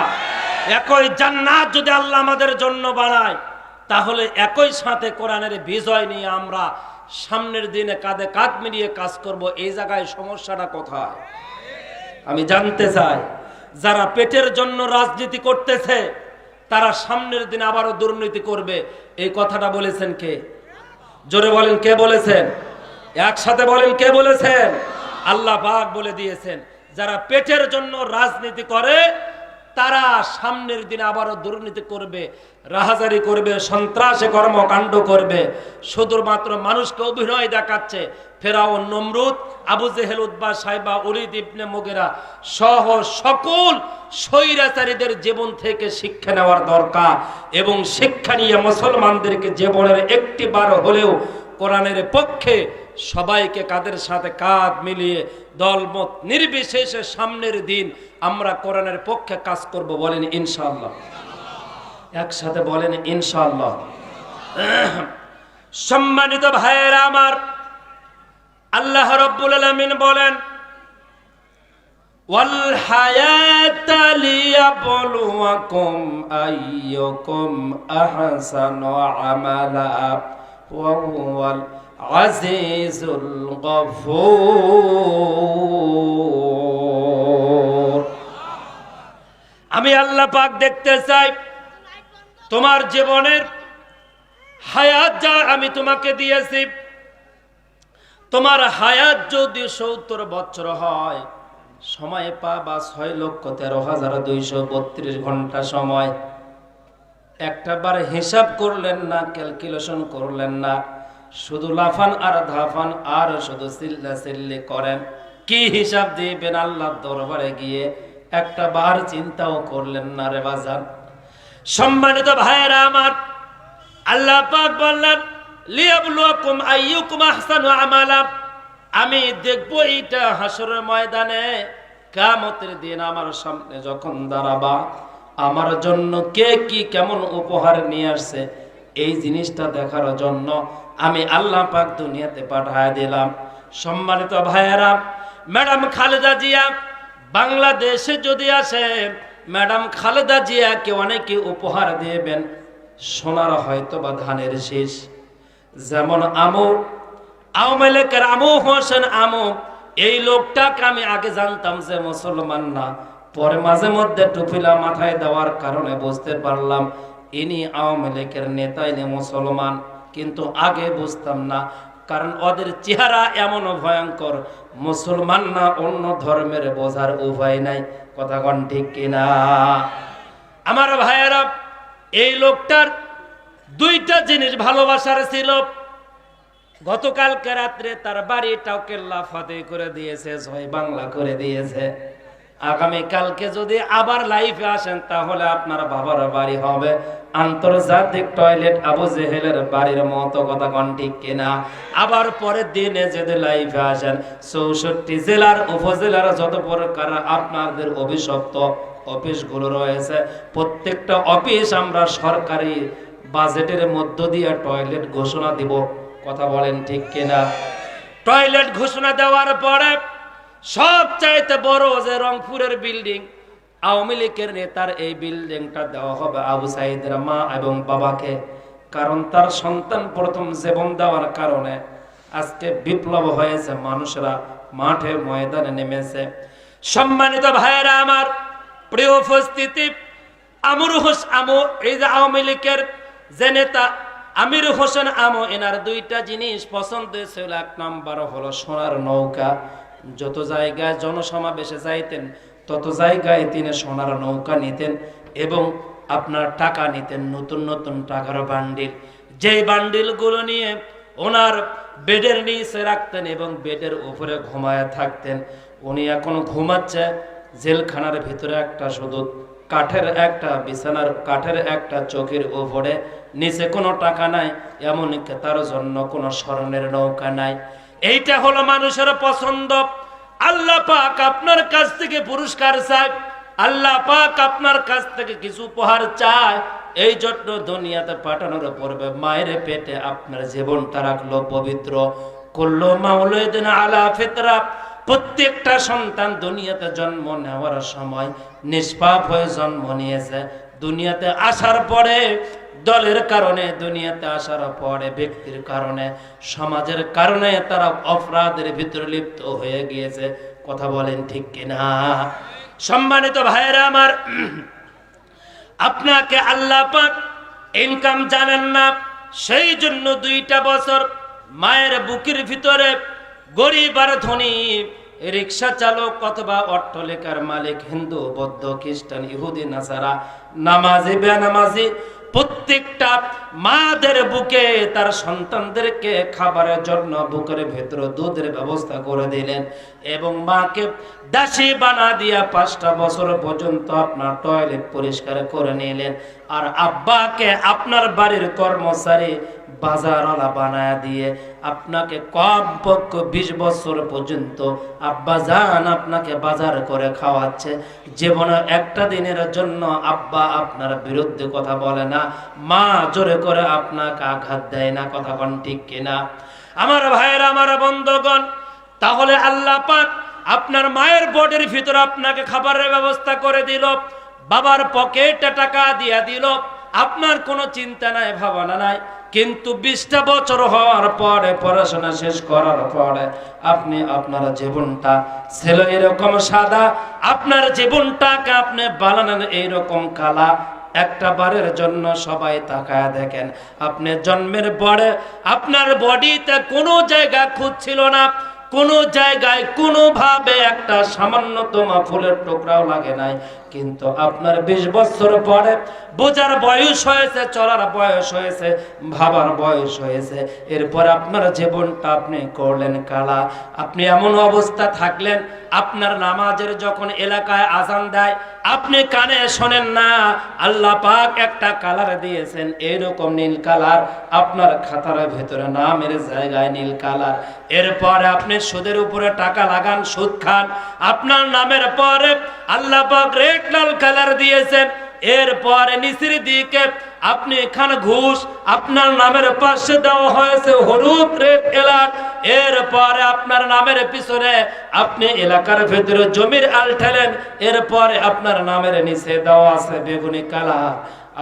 একই জান্নাত যদি আল্লাহ আমাদের জন্য বানায়, তাহলে একই সাথে কোরআনের বিজয় নিয়ে আমরা সামনের দিনে কাঁধে কাঁধ মিলিয়ে কাজ করব। এই জায়গায় সমস্যাটা কোথায় আমি জানতে চাই। যারা পেটের জন্য রাজনীতি করতেছে তারা সামনের দিনে আবারও দুর্নীতি করবে, এই কথাটা বলেছেন কে? জোরে বলেন, কে বলেছেন? একসাথে বলেন, কে বলেছেন? আল্লাহ পাক বলে দিয়েছেন, যারা পেটের জন্য রাজনীতি করে তারা সামনের দিনে আবারও দুর্নীতি করবে, রাহাজারি করবে, সন্ত্রাসে কর্মকাণ্ড করবে। শুধুমাত্র মানুষকে অভিনয় দেখাচ্ছে। ফেরাউন, নমরুদ, আবু জেহেল, উতবা, সাইবা, ওলীদ ইবনে মুগীরা সহ সকল স্বৈরাচারীদের জীবন থেকে শিক্ষা নেওয়ার দরকার, এবং শিক্ষা নিয়ে মুসলমানদেরকে জীবনের একটি বার হলেও কোরআনের পক্ষে সবাইকে কাদের সাথে কাঁধ মিলিয়ে দলমত নির্বিশেষে সামনের দিন আমরা কোরআনের পক্ষে কাজ করব। বলেন ইনশাআল্লাহ, একসাথে বলেন ইনশাআল্লাহ। সম্মানিত ভাইয়েরা আমার, আল্লাহ রাব্বুল আলামিন বলেন, ওয়াল হায়াতা লিয়াবলুয়াকুম আইয়ুকুম আহসানু আমালা ওয়া হুয়াল আজিজুল গফুর। আমি আল্লাহ পাক দেখতে চাই তোমার জীবনের হায়াত যা আমি তোমাকে দিয়েছি, তোমার হায়াত যদি 70 বছর হয়, সময় পাবা 6,13,232 ঘন্টা সময়। একটাবার হিসাব করলেন না, ক্যালকুলেশন করলেন না, শুধু লাফান আর ধাফান আর শুধু চিল্লা চিল্লি করেন। কি হিসাব দিবেন আল্লাহর দরবারে গিয়ে? একটা বার চিন্তাও করলেন না রে বাজান। সম্মানিত ভাইয়েরা আমার, আল্লাহ পাক বললেন, লিয়াবলুয়াকুম আইয়ুকুম আহসানু আমালা। আমি দেখবো এইটা হাসরের ময়দানে কিয়ামতের দিন আমার সামনে যখন দাঁড়াবা, আমার জন্য কে কি কেমন উপহার নিয়ে আসছে এই জিনিসটা দেখার জন্য আমি আল্লাহ পাক দুনিয়াতে পাঠায় দিলাম। সম্মানিত ভাইয়েরা, ম্যাডাম খালেদা জিয়া বাংলাদেশে যদি আসে, ম্যাডাম খালেদা জিয়াকে অনেকে উপহার দিবেন সোনার হয়তো বা ধানের শীষ। যেমন আওয়ামী লীগের আমু হোসেন আমু, এই লোকটাকে আমি আগে জানতাম যে মুসলমান না, পরে মাঝে মধ্যে টুপিলা মাথায় দেওয়ার কারণে বুঝতে পারলাম ইনি আওয়ামী লীগের নেতা, ইনি মুসলমান, কিন্তু আগে বুঝতাম না, কারণ ওদের চেহারা এমন ভয়ঙ্কর, মুসলমান না অন্য ধর্মের বোঝার উপায় নাই। কথা কোন ঠিক কিনা? আমার ভাইয়েরা, এই লোকটার দুইটা জিনিস ভালোবাসার ছিল। গতকালকে রাত্রে তার বাড়িটাও কেল্লা ফাতে করে দিয়েছে, জয় বাংলা করে দিয়েছে। আগামী কালকে যদি আবার লাইফে আসেন তাহলে আপনার বাবার বাড়ি হবে আন্তর্জাতিক টয়লেট আবু জেহেলের বাড়ির মতো। কথা কোন ঠিক কিনা? আবার পরের দিনে যদি লাইফে আসেন 64 জেলার উপজেলার যত প্রকার আপনাদের অভিশপ্ত অফিসগুলো রয়েছে, প্রত্যেকটা অফিস আমরা সরকারি বাজেটের মধ্য দিয়ে টয়লেট ঘোষণা দিব। কথা বলেন ঠিক কিনা? টয়লেট ঘোষণা দেওয়ার পরে সবচাইতে বড় যে রংপুরের বিল্ডিং, আওয়ামী লীগের নেতার এই বিল্ডিংটা দেওয়া হবে আবু সাইদের মা এবং বাবাকে, কারণ তার সন্তান প্রথম জীবন দেওয়ার কারণে আজকে বিপ্লব হয়েছে, মানুষরা মাঠে ময়দানে নেমেছে। সম্মানিত ভাইয়েরা আমার, প্রিয় উপস্থিতি, এই যে আওয়ামী লীগের যে নেতা আমির হোসেন আমু, এনার দুইটা জিনিস পছন্দ ছিল। এক নাম্বার হলো সোনার নৌকা। যত জায়গায় জনসমাবেশে যাইতেন তত জায়গায় তিনি সোনার নৌকা নিতেন এবং আপনার টাকা নিতেন, নতুন নতুন টাকার বান্ডিল। যেই বান্ডিলগুলো নিয়ে ওনার বেডের নিচে রাখতেন এবং বেডের উপরে ঘুমায় থাকতেন। উনি এখন ঘুমাচ্ছে জেলখানার ভিতরে একটা শুধু কাঠের একটা বিছানার কাঠের একটা চোখের উপরে, নিচে কোনো টাকা নাই, এমনকি তার জন্য কোনো স্মরণের নৌকা নাই। এইটা হলো মানুষের পছন্দ। আল্লাহ পাক আপনার কাছ থেকে পুরস্কার চায়, আল্লাহ পাক আপনার কাছ থেকে কিছু উপহার চায়। এই জন্য দুনিয়াতে পাঠানোর পূর্বে মায়ের পেটে আপনার জীবনটা রাখলো পবিত্র। কুল্লু মাউলুদিন আলা ফিতরা, প্রত্যেকটা সন্তান দুনিয়াতে জন্ম নেওয়ার সময় নিষ্পাপ হয়ে জন্ম নিয়েছে। দুনিয়াতে আসার পরে দলের কারণে, দুনিয়াতে আসার পরে ব্যক্তির কারণে, সমাজের কারণে তারা অপরাধের ভিতরে লিপ্ত হয়ে গিয়েছে। কথা বলেন ঠিক কিনা? সম্মানিত ভাইয়েরা আমার, আপনাকে আল্লাহ পাক ইনকাম জানেন না, সেই জন্য 2টা বছর মায়ের বুকের ভিতরে গরিব আর ধনী, রিক্সা চালক অথবা অট্টালিকার মালিক, হিন্দু বৌদ্ধ খ্রিস্টান ইহুদি নাসারা, নামাজি বেনামাজি, প্রত্যেকটা মাদের বুকে তার সন্তানদেরকে খাবারের জন্য বুকের ভেতরে দুধের ব্যবস্থা করে দিলেন এবং মাকে দাসী বানা দিয়া 5টা বছর পর্যন্ত আপনার টয়লেট পরিষ্কার করে নিলেন। আর আব্বাকে আপনার বাড়ির কর্মচারী বাজারওয়ালা বানায় দিয়ে আপনাকে কমপক্ষে 20 বছর পর্যন্ত আব্বা জান আপনাকে বাজার করে খাওয়াচ্ছে। জীবনে একটা দিনের জন্য আব্বা আপনার বিরুদ্ধে কথা বলে না, মা জোরে করে আপনাকে আঘাত দেয় না। কথা কোন ঠিক কিনা? আমার ভাইয়েরা, আমার বন্ধুগণ, তাহলে আল্লাহ পাক আপনার মায়ের বডির ভিতরে আপনাকে খাবারের ব্যবস্থা করে দিল, বাবার পকেটে টাকা দিয়া দিল, আপনার কোনো চিন্তা নাই, ভাবনা নাই। কিন্তু 20টা বছর হওয়ার পরে, পড়াশোনা শেষ করার পরে আপনি আপনার জীবনটা ছিল এরকম সাদা, আপনার জীবনটাকে আপনি বানালেন এইরকম কালা। একটা বারের জন্য সবাই তাকায় দেখেন, আপনি জন্মের পরে আপনার বডিতে কোনো জায়গা খুঁজছিল না, কোনো জায়গায় কোনোভাবে একটা সামান্যতম ফুলের টুকরাও লাগে নাই, কিন্তু আপনার 20 বছর পরে বোঝার বয়স হয়েছে, চলার বয়স হয়েছে, ভাবার বয়স হয়েছে, এরপর আপনার জীবনটা আপনি করলেন কালা। আপনি এমন অবস্থা থাকলেন, আপনার নামাজের যখন এলাকায় আজান দেয় আপনি কানে শোনেন না। আল্লাহ পাক একটা কালার দিয়েছেন, এইরকম নীল কালার, আপনার খাতার ভেতরে নামের জায়গায় নীল কালার। এরপরে আপনি সুদের উপরে টাকা লাগান, সুদ খান, আপনার নামের পরে আল্লাহ পাক রেড লাল কালার দিয়েছেন। এরপরে নিচের দিকে আপনি খান ঘুষ, আপনার নামের পাশে দেওয়া হয়েছে হলুদ রেড অ্যালার্ট। এরপরে আপনার নামের পিছনে আপনি এলাকার ভেতরে জমির আল ঠেলেন, এরপরে আপনার নামের নিচে দেওয়া আছে বেগুনি কালার,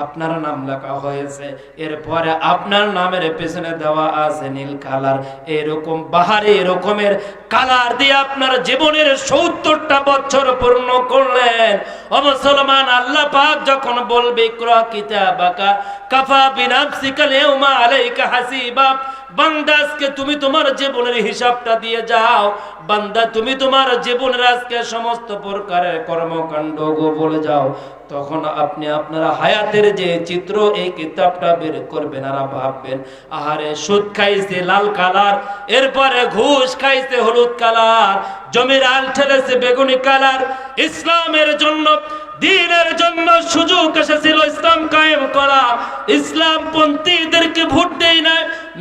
আপনার নাম লেখা হয়েছে। এরপরে আপনার নামের পেছনে দেওয়া আছে নীল কালার। এরকম বাহারি রকমের কালার দিয়ে আপনার জীবনের 70টা বছর পূর্ণ করলেন। ও মুসলমান, আল্লাহ পাক যখন বলবে ইকরা কিতাবাকা কাফা বিনাফসিকা আল-ইয়াওমা আলাইকা হাসিবা, বান্দা আজকে তুমি তোমার জীবনের হিসাবটা দিয়ে যাও। বান্দা তুমি তোমার জীবনের আজকে সমস্ত প্রকারের কর্মকাণ্ড বলে যাও। তখন আপনি আপনার হায়াতের যে চিত্র এই কিতাবটা বের করবেন আর ভাববেন, আহারে সুদ খাইছে লাল কালার, এরপরে ঘুষ খাইছে হলুদ কালার, জমির আল ঠেলেছে বেগুনি কালার। ইসলামের জন্য, দ্বীনের জন্য সুযোগ এসেছিল ইসলাম কায়েম করা, ইসলাম পন্থীদেরকে ভোট দেই না,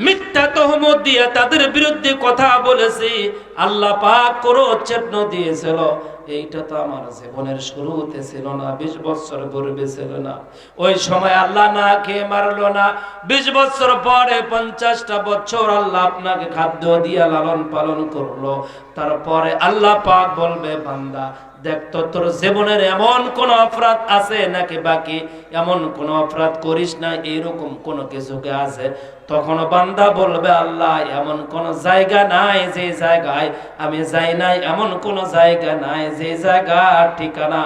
মিথ্যা তহমত দিয়ে তাদের বিরুদ্ধে কথা বলেছি, আল্লাহ পাক ক্রোধ চেতন দিয়েছিল। এইটা তো আমার জীবনের শুরুতে ছিল না, 20 বছর পূর্বে ছিল না। ওই সময় আল্লাহ না খেয়ে মারলো না। 20 বছর পরে 50টা বছর আল্লাহ আপনাকে খাদ্য দিয়ে লালন পালন করলো। তারপরে আল্লাহ পাক বলবে, বান্দা দেখ তো তোর জীবনের এমন কোন অপরাধ আছে নাকি বাকি, এমন কোন অপরাধ করিস না, এইরকম কোন কিছুকে আছে? তখন বান্দা বলবে, আল্লাহ এমন কোন জায়গা নাই যে জায়গায় আমি যাই নাই, এমন কোন জায়গা নাই যে জায়গা ঠিকানা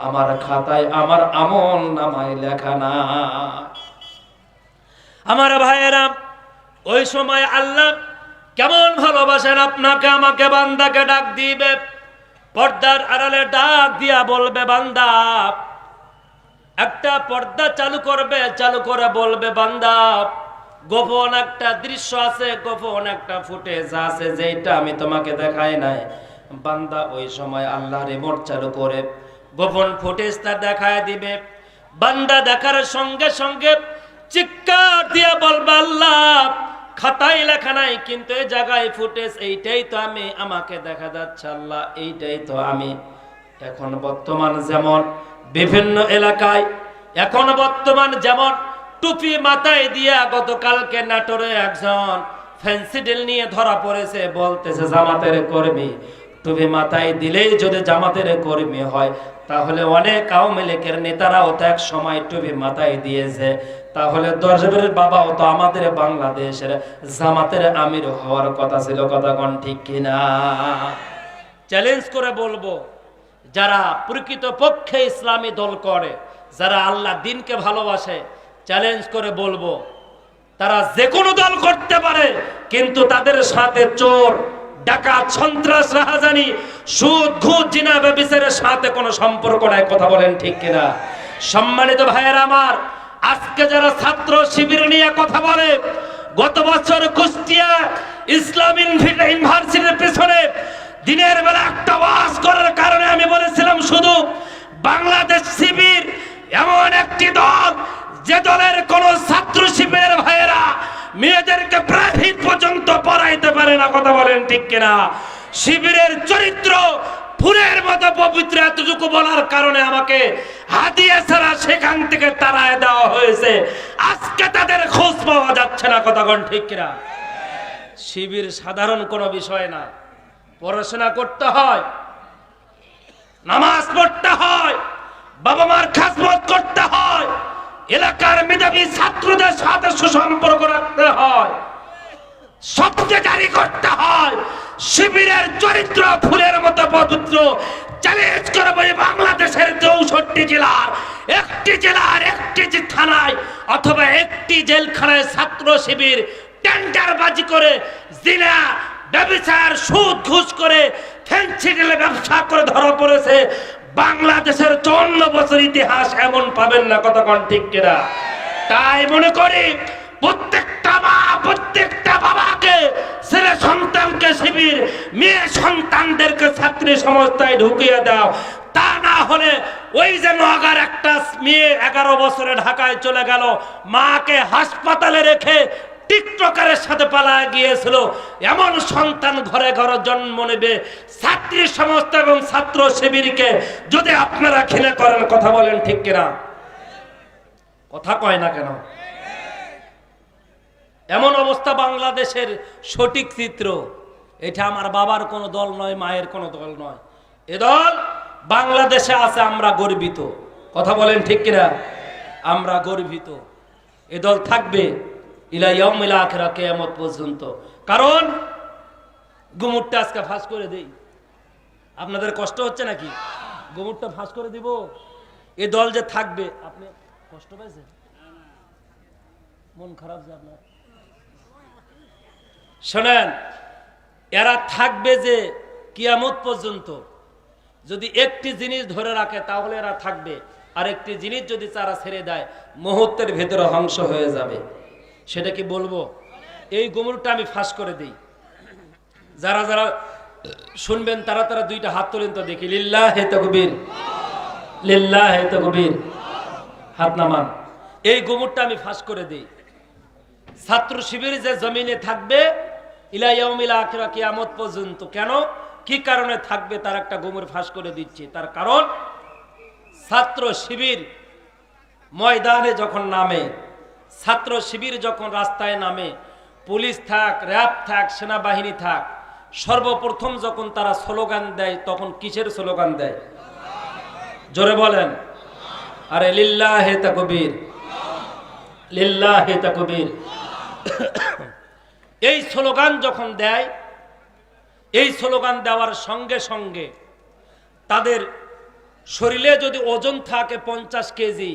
আমার খাতায় আমার আমল নামায় লেখা না। আমার ভাইয়েরা, ওই সময় আল্লাহ কেমন ভালোবাসেন আপনাকে আমাকে, বান্দাকে ডাক দিবে, পর্দার আড়ালে ডাক দিয়া বলবে, বান্দা একটা পর্দা চালু করবে, চালু করে বলবে, বান্দা গোপন একটা দৃশ্য আছে, গোপন একটা ফুটেজ আছে যেটা আমি তোমাকে দেখাই নাই। বান্দা ওই সময় আল্লাহ রিমোট চালু করে গোপন ফুটেজটা দেখায় দিবে। বান্দা দেখার সঙ্গে সঙ্গে চিৎকার দিয়া বলবে, আল্লাহ খাতায় লেখা নাই, কিন্তু এই জায়গায় ফুটেজ, এইটাই তো আমি, আমাকে দেখা যাচ্ছে আল্লাহ, এইটাই তো আমি। এখন বর্তমান যেমন বিভিন্ন এলাকায়, এখন বর্তমান যেমন টুপি মাথায় দিয়া গতকালকে নাটোরে একজন ফেন্সিডিল নিয়ে ধরা পড়েছে, বলতেছে জামাতের কর্মী। টুপি মাথায় দিলেই যদি জামাতের কর্মী হয়, তাহলে অনেক আওয়ামী লীগের নেতারাও তো এক সময় টুপি মাথায় দিয়েছে, তাহলে দর্শকের বাবাও তো আমাদের বাংলাদেশের জামাতের আমির হওয়ার কথা ছিল। কথা কোন ঠিক কিনা? চ্যালেঞ্জ করে বলবো, যারা প্রকৃত পক্ষে ইসলামী দল করে, যারা আল্লাহ দ্বীনকে ভালোবাসে, চ্যালেঞ্জ করে বলবো, তারা যে কোনো দল করতে পারে, কিন্তু তাদের সাথে চোর, ডাকাত, সন্ত্রাস, রাহাজানি, সুদ, ঘুষ, জিনা, ব্যভিচারের সাথে কোনো সম্পর্ক নাই। কথা বলেন ঠিক কিনা? সম্মানিত ভাইয়েরা আমার, আজকে যারা ছাত্র শিবির নিয়ে কথা বলে, গত বছর কুষ্টিয়া ইসলাম ইউনিভার্সিটির পেছনে দিনের বেলা একটা ওয়াজ করার কারণে আমি বলেছিলাম, শুধু বাংলাদেশ শিবির এমন একটি দল যে দলের কোন ছাত্র শিবিরের ভাইয়েরা মেয়েদেরকে প্রাইভেট পর্যন্ত পড়াইতে পারে না। কথা বলেন ঠিক কিনা? শিবিরের চরিত্র ফুলের মতো পবিত্র, এতটুকু বলার কারণে আমাকে হাদিয়া ছাড়া সেখান থেকে তাড়ায় দেওয়া হয়েছে। আজকে তাদের খোঁজ পাওয়া যাচ্ছে না। কথা বলেন ঠিক কিনা? শিবির সাধারণ কোনো বিষয় না, পড়াশোনা করতে হয়, নামাজ পড়তে হয়, বাবা মার খাদমত করতে হয়, এলাকার মেধাবী ছাত্রদের সাথে সুসম্পর্ক রাখতে হয়, সবচেয়ে জারি করতে হয়। শিবিরের চরিত্র ফুলের মতো পবিত্র। চ্যালেঞ্জ করবো, বাংলাদেশের 64 জেলার একটি থানায় অথবা একটি জেলখানায় ছাত্র শিবির টেন্ডারবাজি করে জিনা, ব্যভিচার, সুদ, ঘুষ করে ফেন্সিডিলের ব্যবসা করে ধরা পড়েছে। বাংলাদেশের 54 বছর ইতিহাস এমন পাবেন না, কতক্ষণ ঠিক কিনা? তাই মনে করি প্রত্যেকটা মা, প্রত্যেকটা বাবাকে ছেলে সন্তানকে শিবির, মেয়ে সন্তানদেরকে ছাত্রী সংস্থায় ঢুকিয়ে দাও। তা না হলে ওই যে নগার একটা মেয়ে 11 বছরে ঢাকায় চলে গেল, মাকে হাসপাতালে রেখে টিকটকারের সাথে পালায় গিয়েছিল, এমন সন্তান ঘরে ঘরে জন্ম নেবে। ছাত্রী সংস্থা এবং ছাত্র শিবিরকে যদি আপনারা ঘৃণা করেন, কথা বলেন ঠিক কিনা? কথা কয় না কেন? এমন অবস্থা বাংলাদেশের সঠিক চিত্র। এটা আমার বাবার কোনো দল নয়, মায়ের কোনো দল নয়, এ দল বাংলাদেশে আছে। আমরা গর্বিত, কথা বলেন ঠিক কিনা? আমরা গর্বিত। এ দল থাকবে ইলা ইয়াউমিল আখিরা, কিয়ামত পর্যন্ত। কারণ গুমুরটা আজকে ফাঁস করে দেই। আপনাদের কষ্ট হচ্ছে নাকি? গুমুরটা ফাঁস করে দিব। এ দল যে থাকবে, আপনি কষ্ট পাইছেন? মন খারাপ যে আপনার? শোনেন, এরা থাকবে যে কিয়ামত পর্যন্ত। যদি একটি জিনিস ধরে রাখে তাহলে এরা থাকবে, আর একটি জিনিস যদি তারা ছেড়ে দেয় মুহূর্তের ভেতরে ধ্বংস হয়ে যাবে। সেটা কি বলবো? এই গুমরটা আমি ফাঁস করে দিই। যারা যারা শুনবেন তারা তারা দুইটা হাত তোলেন তো দেখি। লিল্লাহে তাকবীর, লিল্লাহে তাকবীর, হাত নামান। এই গুমরটা আমি ফাঁস করে দিই। ছাত্র শিবির যে জমিনে থাকবে ইলা ইয়াউমিল আখিরা, কিয়ামত পর্যন্ত। কেন, কি কারণে থাকবে তার একটা গুমর ফাঁস করে দিচ্ছি। তার কারণ, ছাত্র শিবির ময়দানে যখন নামে, ছাত্র শিবির যখন রাস্তায় নামে, পুলিশ থাক, র্যাব থাক, সেনাবাহিনী থাক, সর্বপ্রথম যখন তারা স্লোগান দেয় তখন কিসের স্লোগান দেয়? জোরে বলেন। আরে লিল্লাহে তাকবীর, লিল্লাহে তাকবীর। এই স্লোগান যখন দেয়, এই স্লোগান দেওয়ার সঙ্গে সঙ্গে তাদের শরীরে যদি ওজন থাকে 50 কেজি,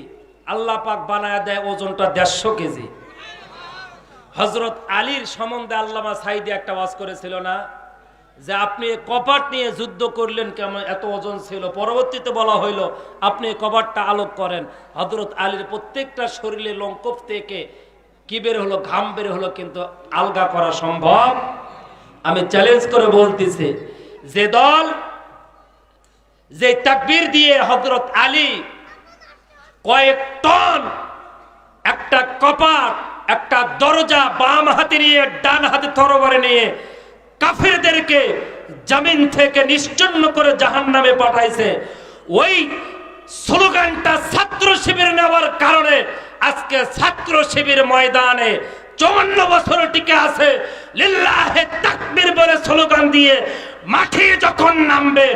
আল্লাহ পাক বানায় দেয় ওজনটা 150 কেজি। হযরত আলীর সম্বন্ধে আল্লামা সাঈদী একটা ওয়াজ করেছিল না, যে আপনি কপাট নিয়ে যুদ্ধ করলেন কেমন, এত ওজন ছিল। পরবর্তীতে বলা হইল আপনি কপাটটা আলোক করেন। হযরত আলীর প্রত্যেকটা শরীরে লঙ্কপ থেকে কি বের হলো, ঘাম বের হলো, কিন্তু আলগা করা সম্ভব। আমি চ্যালেঞ্জ করে বলতেছি, যে দল যে তাকবীর দিয়ে হযরত আলী কয়েক টন একটা কপাট, একটা দরজা বাম হাতে নিয়ে ডান হাতে তরবারি নিয়ে কাফেরদেরকে জমিন থেকে নিশ্চিহ্ন করে জাহান্নামে পাঠাইছে, ওই স্লোগানটা ছাত্র শিবির নেওয়ার কারণে আজকে ছাত্র শিবির ময়দানে 54 বছর টিকে আছে। লিল্লাহে তাকবীর বলে স্লোগান দিয়ে মাঠে যখন নামবে,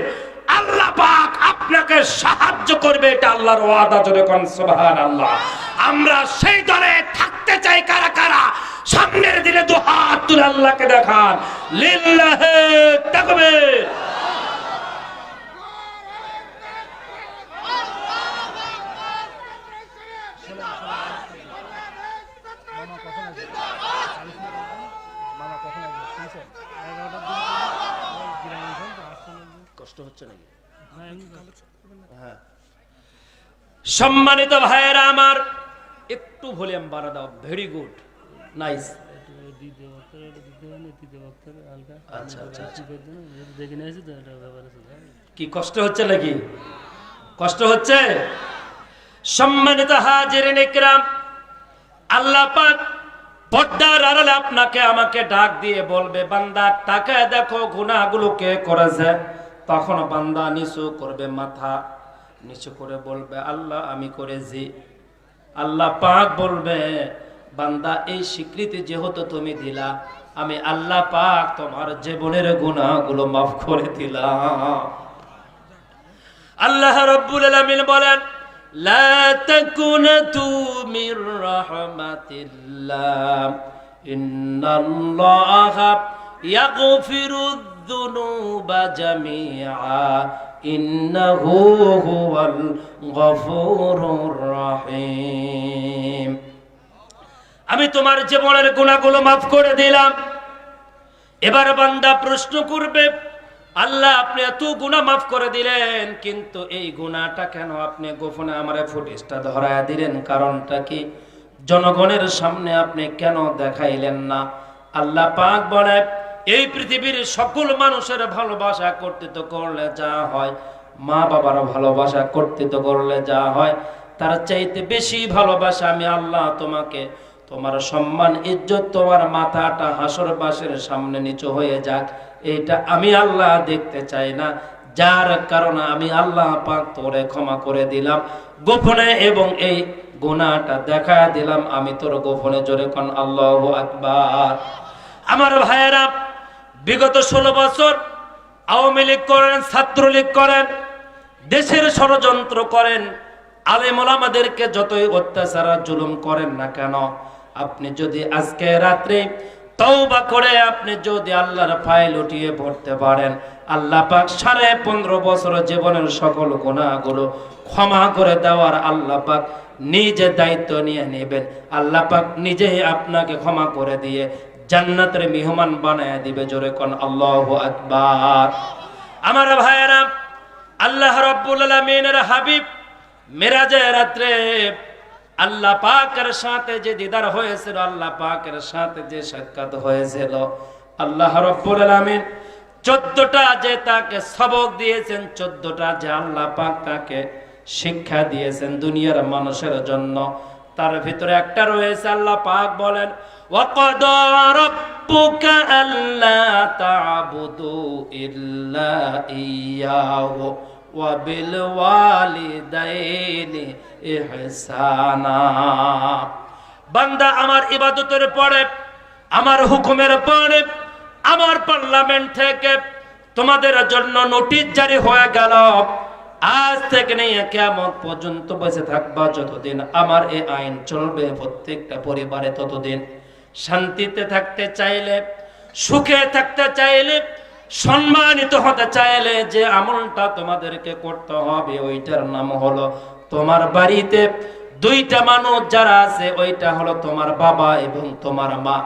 আল্লাহ পাক আপনাকে সাহায্য করবে, এটা আল্লাহর ওয়াদা। জোরে কোন সুবহানাল্লাহ। আমরা সেই দলে থাকতে চাই। কারা কারা সামনের দিনে দু হাত তুলে আল্লাহকে দেখান। লিল্লাহে তাকবীর। কষ্ট হচ্ছে নাকি? হ্যাঁ, সম্মানিত ভাইয়েরা আমার, একটু ভলিউম বাড়া দাও। Very good, nice. আচ্ছা আচ্ছা, কি কষ্ট হচ্ছে নাকি? কষ্ট হচ্ছে? সম্মানিত হাজিরিন ইকরাম, আল্লাহ পাক পর্দার আড়ালে আপনাকে আমাকে ডাক দিয়ে বলবে, বান্দা তাকায় দেখো গুনাহগুলো কে করেছে। তখন বান্দা নিচু করবে মাথা, নিচু করে বলবে আল্লাহ আমি করেছি। আল্লাহ পাক বলবে, বান্দা এই স্বীকৃতি যেহেতু তুমি দিলা, আমি আল্লাহ পাক তোমার জীবনের গুনাহগুলো মাফ করে দিলাম। আল্লাহ রাব্বুল আলামিন বলেন, লা তাকুনাতু মির রাহমাতিল্লাহ ইন্নাল্লাহা ইয়াগফিরুয যুনুবা জামিআ ইন্নাহু হুয়াল গফুরুর রহিম। আমি তোমার জীবনের গুনাহগুলো মাফ করে দিলাম। এবার বান্দা প্রশ্ন করবে, আল্লাহ আপনি এত গুনাহ মাফ করে দিলেন, কিন্তু এই গুনাহটা কেন আপনি গোপনে আমারে ফুটেজটা ধরায়া দিলেন? কারণটা কি? জনগণের সামনে আপনি কেন দেখাইলেন না? আল্লাহ পাক বলে, এই পৃথিবীর সকল মানুষের ভালোবাসা কর্তৃত্ব করলে যা হয়, মা বাবার ভালোবাসা কর্তৃত্ব করলে যা হয়, তার চাইতে বেশি ভালোবাসা আমি আল্লাহ তোমাকে, তোমার সম্মান ইজ্জত, তোমার মাথাটা হাসরবাসের সামনে নিচু হয়ে যাক, এইটা আমি আল্লাহ দেখতে চাই না। যার কারণে আমি আল্লাহ পাক তোরে ক্ষমা করে দিলাম গোপনে, এবং এই গুনাহটা দেখা দিলাম আমি তোর গোপনে। জোরে কোন আল্লাহু আকবার। আমার ভাইয়েরা, বিগত 16 বছর আওয়ামী লীগ করেন, ছাত্রলীগ করেন, দেশের ষড়যন্ত্র করেন, আলেম ওলামাদেরকে যতই অত্যাচার জুলুম করেন না কেন, আপনি যদি আজকে রাত্রে তওবা করে আপনি যদি আল্লাহর ফাইল উঠিয়ে পড়তে পারেন, আল্লাহ পাক 15.5 বছর জীবনের সকল গুনাহগুলো ক্ষমা করে দেওয়ার আল্লাহ পাক নিজে দায়িত্ব নিয়ে নেবেন। আল্লাহ পাক নিজেই আপনাকে ক্ষমা করে দিয়ে জান্নাতের মেহমান বানায় দিবে। জোরে কোন আল্লাহু আকবার। আমার ভাইয়েরা, আল্লাহ রাব্বুল আলামিনের হাবিব মেরাজের রাত্রে আল্লাহ পাকের সাথে যে দিদার হয়েছিল, আল্লাহ পাকের সাথে যে সাক্ষাৎ হয়েছিল, আল্লাহ রাব্বুল আলামিন 14টা যে তাকে সবক দিয়েছেন, 14টা যে আল্লাহ পাক তাকে শিক্ষা দিয়েছেন দুনিয়ার মানুষের জন্য, তার ভিতরে একটা রয়েছে আল্লাহ পাক বলেন, ওয়াকাদা রাব্বুকা আল্লা তা'বুদু ইল্লা ইয়্যাহু ওয়া বিল ওয়ালিদাইনি ইহসানা। বান্দা আমার ইবাদতের পরে, আমার হুকুমের পরে, আমার পার্লামেন্ট থেকে তোমাদের জন্য নোটিশ জারি হয়ে গেল, আজ থেকে নিয়ে কিয়ামত পর্যন্ত বেঁচে থাকবা যতদিন আমার এই আইন চলবে, প্রত্যেকটা পরিবারে ততদিন শান্তিতে থাকতে চাইলে, সুখে থাকতে চাইলে, সম্মানিত হতে চাইলে যে আমলটা তোমাদেরকে করতে হবে, ওইটার নাম হলো তোমার বাড়িতে 2টা মানুষ যারা আছে, ওইটা হলো তোমার বাবা এবং তোমার মা।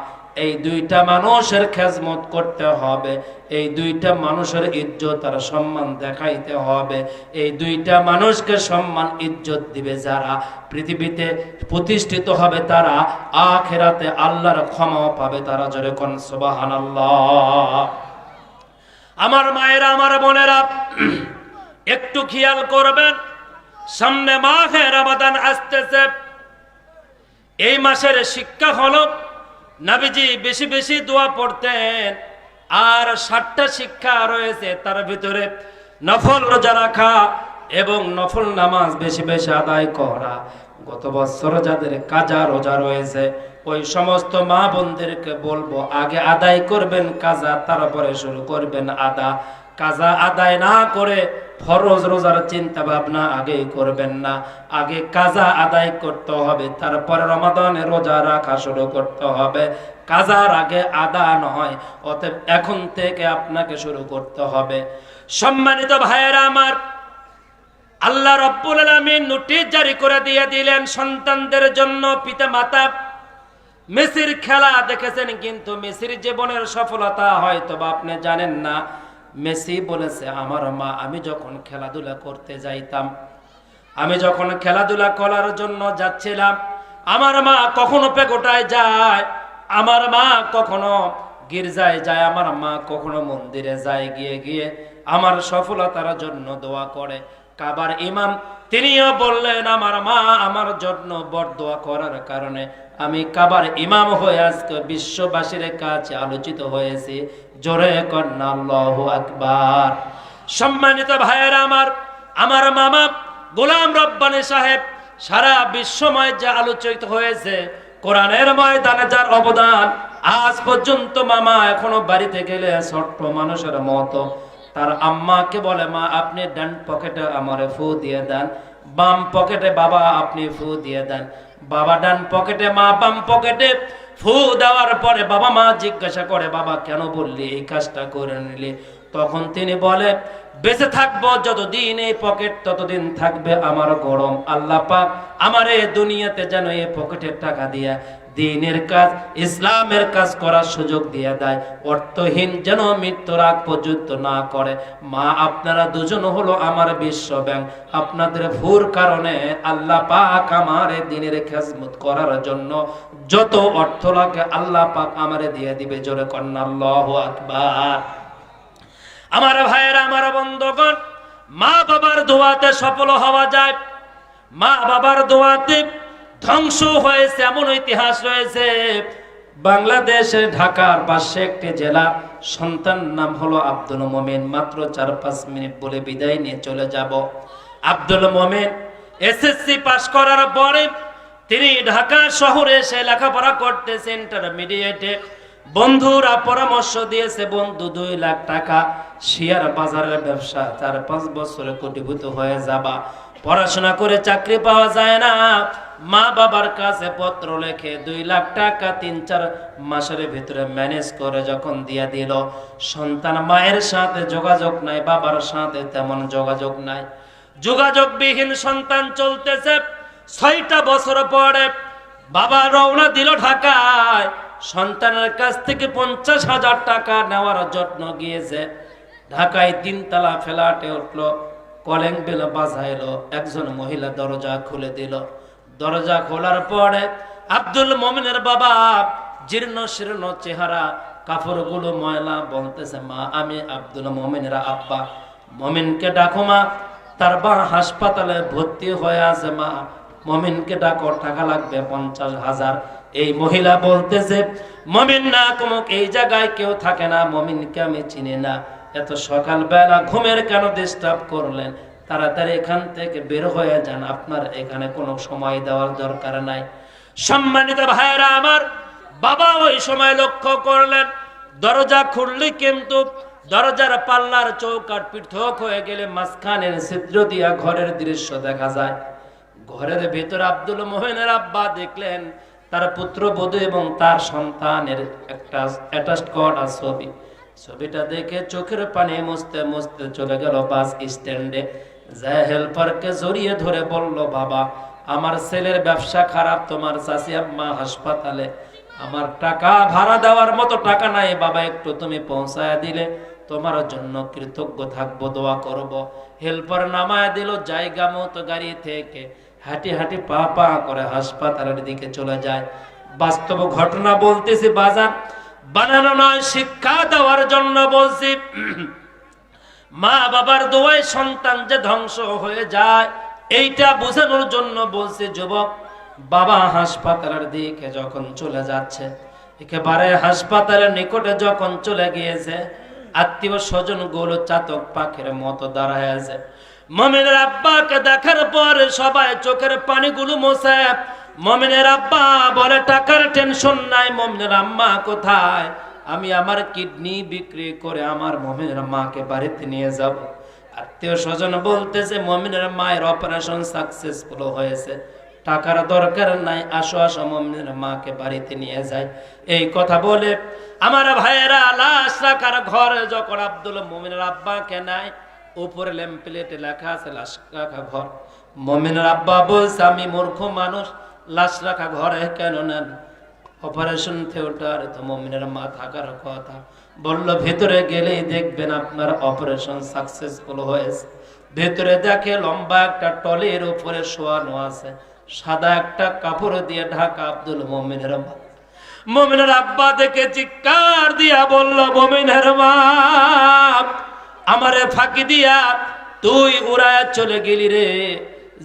এই 2টা মানুষের খেজমত করতে হবে, এই 2টা মানুষের ইজ্জত আর সম্মান দেখাইতে হবে। এই 2টা মানুষকে সম্মান ইজ্জত দিবে যারা, পৃথিবীতে প্রতিষ্ঠিত হবে তারা, আখিরাতে আল্লাহর ক্ষমা পাবে তারা। জোরে কোন সুবহানাল্লাহ। আমার মায়েরা, আমার বোনেরা, একটু খেয়াল করবেন, সামনে মাহে রমাদান আসতেছে। এই মাসের শিক্ষা হলো নবীজি বেশি বেশি দোয়া পড়তেন, আর 7টা শিক্ষা রয়েছে, তার ভিতরে নফল রোজা রাখা এবং নফল নামাজ বেশি বেশি আদায় করা। গত বছর যাদের কাজা রোজা রয়েছে, ওই সমস্ত মা বোনদেরকে বলবো আগে আদায় করবেন কাজা, তারপরে শুরু করবেন আদা। কাজা আদায় না করে ফরজ রোজার চিন্তা ভাবনা আগেই করবেন না, আগে কাজা আদায় করতে হবে, তারপরে রমাদানে রোজা রাখা শুরু করতে হবে। কাজার আগে আদা নয়, অতএব এখন থেকে আপনাকে শুরু করতে হবে। সম্মানিত ভাইয়েরা আমার, আল্লাহ রাব্বুল আলামিন নোটিশ জারি করে দিয়ে দিলেন সন্তানদের জন্য। পিতা মাতা মেসির খেলা দেখেছেন, কিন্তু মেসির জীবনের সফলতা হয়তো বা আপনি জানেন না। মেসি বলেছে, আমার মা, আমি যখন খেলাধুলা করতে যাইতাম, আমি যখন খেলাধুলা করার জন্য যাচ্ছিলাম, আমার মা কখনো পেগোটায় যায়, আমার মা কখনো গির্জায় যায়, আমার মা কখনো মন্দিরে যায়, গিয়ে গিয়ে আমার সফলতার জন্য দোয়া করে। কাবার ইমাম তিনিও বললেন, আমার মা আমার জন্য বরদোয়া করার কারণে আমি কাবার ইমাম হয়ে আজকে বিশ্ববাসীর কাছে আলোচিত হয়েছি। জোরে কন্না আল্লাহু আকবার। সম্মানিত ভাইয়েরা আমার মামা গোলাম রব্বানী সাহেব সারা বিশ্বময় যে আলোচিত হয়েছে, কোরআনের ময়দানে যার অবদান, আজ পর্যন্ত মামা এখনো বাড়িতে গেলে ছোট্ট মানুষের মতো তার আম্মাকে বলে, মা আপনি ডান পকেটে আমারে ফু দিয়ে দেন, বাম পকেটে বাবা আপনি ফু দিয়ে দেন। বাবা ডান পকেটে, মা বাম পকেটে ফু দেওয়ার পরে বাবা মা জিজ্ঞাসা করে, বাবা কেন বললি এই কাজটা করে নিলি? তখন তিনি বলে, বেঁচে থাকবো যতদিন এই পকেট ততদিন থাকবে আমার গরম। আল্লাহ পাক আমার এই দুনিয়াতে যেন এই পকেটের টাকা দ্বীনের কাজ, ইসলামের কাজ করার সুযোগ দিয়ে দেয়। অর্থহীন যেন মৃত্যুর আগ পর্যন্ত না করে। মা আপনারা দুজন হলো আমার বিশ্ব ব্যাংক। আপনাদের ভুর কারণে আল্লাহ পাক আমার দ্বীনের খেদমত করার জন্য যত অর্থ লাগে আল্লাহ পাক আমারে দিয়ে দিবে। জোরে কন্না আল্লাহু আকবার। আমার ভাইয়েরা, আমার বন্ধুগণ, মা বাবার দোয়াতে সফল হওয়া যায়। মা বাবার দোয়াতে ধ্বংস হয়েছে এমন ইতিহাস রয়েছে। বাংলাদেশের ঢাকার পাশে একটি জেলা, সন্তান নাম হলো আব্দুল মোমেন। মাত্র 4-5 মিনিট বলে বিদায় নিয়ে চলে যাব। আব্দুল মোমেন এসএসসি পাস করার পরে তিনি ঢাকা শহরে এসে লেখাপড়া করতেছে ইন্টারমিডিয়েটে। বন্ধুরা পরামর্শ দিয়েছে, বন্ধু 2 লাখ টাকা শেয়ার বাজারের ব্যবসা, 4-5 বছরে কোটিপতি হয়ে যাবা। পড়াশোনা করে চাকরি পাওয়া যায় না। মা বাবার কাছে পত্র লেখে 2 লাখ টাকা 3-4 মাসের ভিতরে ম্যানেজ করে যখন দিয়া দিল, সন্তান মায়ের সাথে যোগাযোগ নাই, বাবার সাথে তেমন যোগাযোগ নাই। যোগাযোগবিহীন সন্তান চলতেছে। 6টা বছর পরে বাবা রওনা দিল ঢাকায়। সন্তানের কাছ থেকে 50,000 টাকা নেওয়ার জন্য গিয়েছে। ঢাকায় 3 তলা ফ্ল্যাটে উঠলো। কলিং বেল বাজাইলো। একজন মহিলা দরজা খুলে দিল। দরজা খোলার পরে আব্দুল মোমেনের বাবা, জীর্ণ শীর্ণ চেহারা, কাপড়গুলো ময়লা, বলতেছে, মা আমি আব্দুল মোমেনের আব্বা। মোমেনকে ডাকো মা, তার বা হাসপাতালে ভর্তি হয়ে আছে। মা মোমেনকে ডাকো, টাকা লাগবে 50,000। এই মহিলা বলতেছে, মোমেন না কমুক, এই জায়গায় কেউ থাকে না, মোমেনকে আমি চিনি না। এত সকালবেলা ঘুমের কেন ডিস্টার্ব করলেন? তাড়াতাড়ি এখান থেকে বের হয়ে যান, আপনার এখানে কোনো সময় দেওয়ার দরকার নাই। সম্মানিত ভাইরা আমার, বাবা ওই সময় লক্ষ্য করলেন দরজা খুললে কিন্তু দরজার পাল্লার চৌকাঠ পৃথক হয়ে গেলে মাঝখানের ছিদ্র দিয়া ঘরের দৃশ্য দেখা যায়। ঘরের ভেতর আব্দুল মোমেনের আব্বা দেখলেন তার পুত্রবধূ এবং তার সন্তানের একটা অ্যাটাচড করা ছবি। ছবিটা দেখে চোখের পানি মুছতে মুছতে চলে গেল বাস স্ট্যান্ডে। যায় হেল্পারকে জড়িয়ে ধরে বলল, বাবা আমার ছেলের ব্যবসা খারাপ, তোমার চাচি আম্মা হাসপাতালে, আমার টাকা ভাড়া দেওয়ার মতো টাকা নাই, বাবা একটু তুমি পৌঁছায় দিলে তোমার জন্য কৃতজ্ঞ থাকবো, দোয়া করব। হেল্পার নামায় দিল। জায়গা মতো গাড়ি থেকে হাঁটি হাঁটি পা পা করে হাসপাতালের দিকে চলে যায়। বাস্তব ঘটনা বলতেছি বাজার বানানো নয়, শিক্ষা দেওয়ার জন্য বলছি। মা বাবার দোয়ায় সন্তান যে ধ্বংস হয়ে যায় এইটা বোঝানোর জন্য বলছি। যুবক, বাবা হাসপাতালের দিকে যখন চলে যাচ্ছে, একেবারে হাসপাতালের নিকটে যখন চলে গিয়েছে, আত্মীয় স্বজন গুলো চাতক পাখির মতো দাঁড়ায় আছে। মোমেনের আব্বাকে দেখার পর সবাই চোখের পানিগুলো মোছে। মোমেনের আব্বা বলে, টাকার টেনশন নাই, মোমেনের আম্মা কোথায়? আমি আমার কিডনি বিক্রি করে আমার মোমেনের মাকে বাড়িতে নিয়ে যাব। আত্মীয় স্বজন বলতেছে, মোমেনের মায়ের অপারেশন সাকসেসফুল হয়েছে, টাকার দরকার নাই, আসো আসো মোমেনের মাকে বাড়িতে নিয়ে যায়। এই কথা বলে আমার ভাইয়েরা লাশ রাখার ঘরে যখন আব্দুল মোমেনের আব্বাকে নাই, উপরে ল্যাম্পপ্লেটে লেখা আছে লাশ রাখা ঘর। মোমেনের আব্বা বলছে, আমি মূর্খ মানুষ, লাশ রাখা ঘরে কেন নেন? অপারেশন থিয়েটার তো মোমেনের মা থাকার কথা। বলল, ভেতরে গেলেই দেখবেন আপনার অপারেশন সাকসেসফুল হয়েছে। ভেতরে দেখে লম্বা একটা টলের উপরে শোয়ানো আছে, সাদা একটা কাপড় দিয়ে ঢাকা আব্দুল মোমেনের মা। মোমেনের আব্বা দেখে চিৎকার দিয়া বলল, মোমেনের মা, আমারে ফাঁকি দিয়া তুই উড়ায় চলে গেলি রে।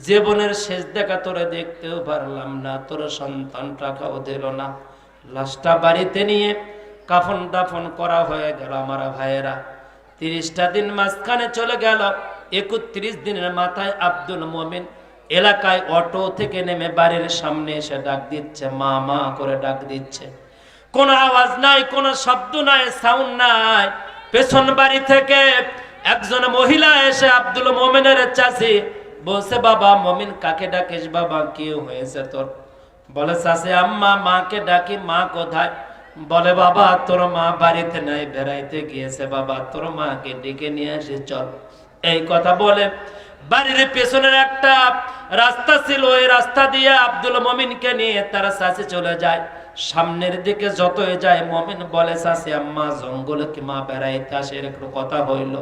জীবনের শেষ দেখা তোরে দেখতেও পারলাম না, তোর সন্তান টাকাও দিল না। লাশটা বাড়িতে নিয়ে কাফন দাফন করা হয়ে গেল। আমার ভাইয়েরা, 30টা দিন মাঝখানে চলে গেল। 31 দিনের মাথায় আব্দুল মোমেন এলাকায় অটো থেকে নেমে বাড়ির সামনে এসে ডাক দিচ্ছে, মা মা করে ডাক দিচ্ছে। কোনো আওয়াজ নাই, কোনো শব্দ নাই, সাউন্ড নাই। পেছন বাড়ি থেকে একজন মহিলা এসে আব্দুল মোমেনের চাচি বলছে, বাবা মোমিন কাকে ডাকিস? বাবা কি হয়েছে তোর? বলে, চাচি আম্মা মাকে ডাকি। মা কোথায়? বলে, বাবা তোর মা বাড়িতে নাই, বেড়াইতে গিয়েছে, বাবা তোর মাকে ডেকে নিয়ে আসি চল। এই কথা বলে বাড়ির পেছনের একটা রাস্তা ছিল, ওই রাস্তা দিয়ে আব্দুল মমিনকে নিয়ে তারা চাচি চলে যায়। সামনের দিকে যতই যায় মমিন বলে, চাচি আম্মা জঙ্গলে কি মা বেড়াইতে আসে, এরকম কথা হইল।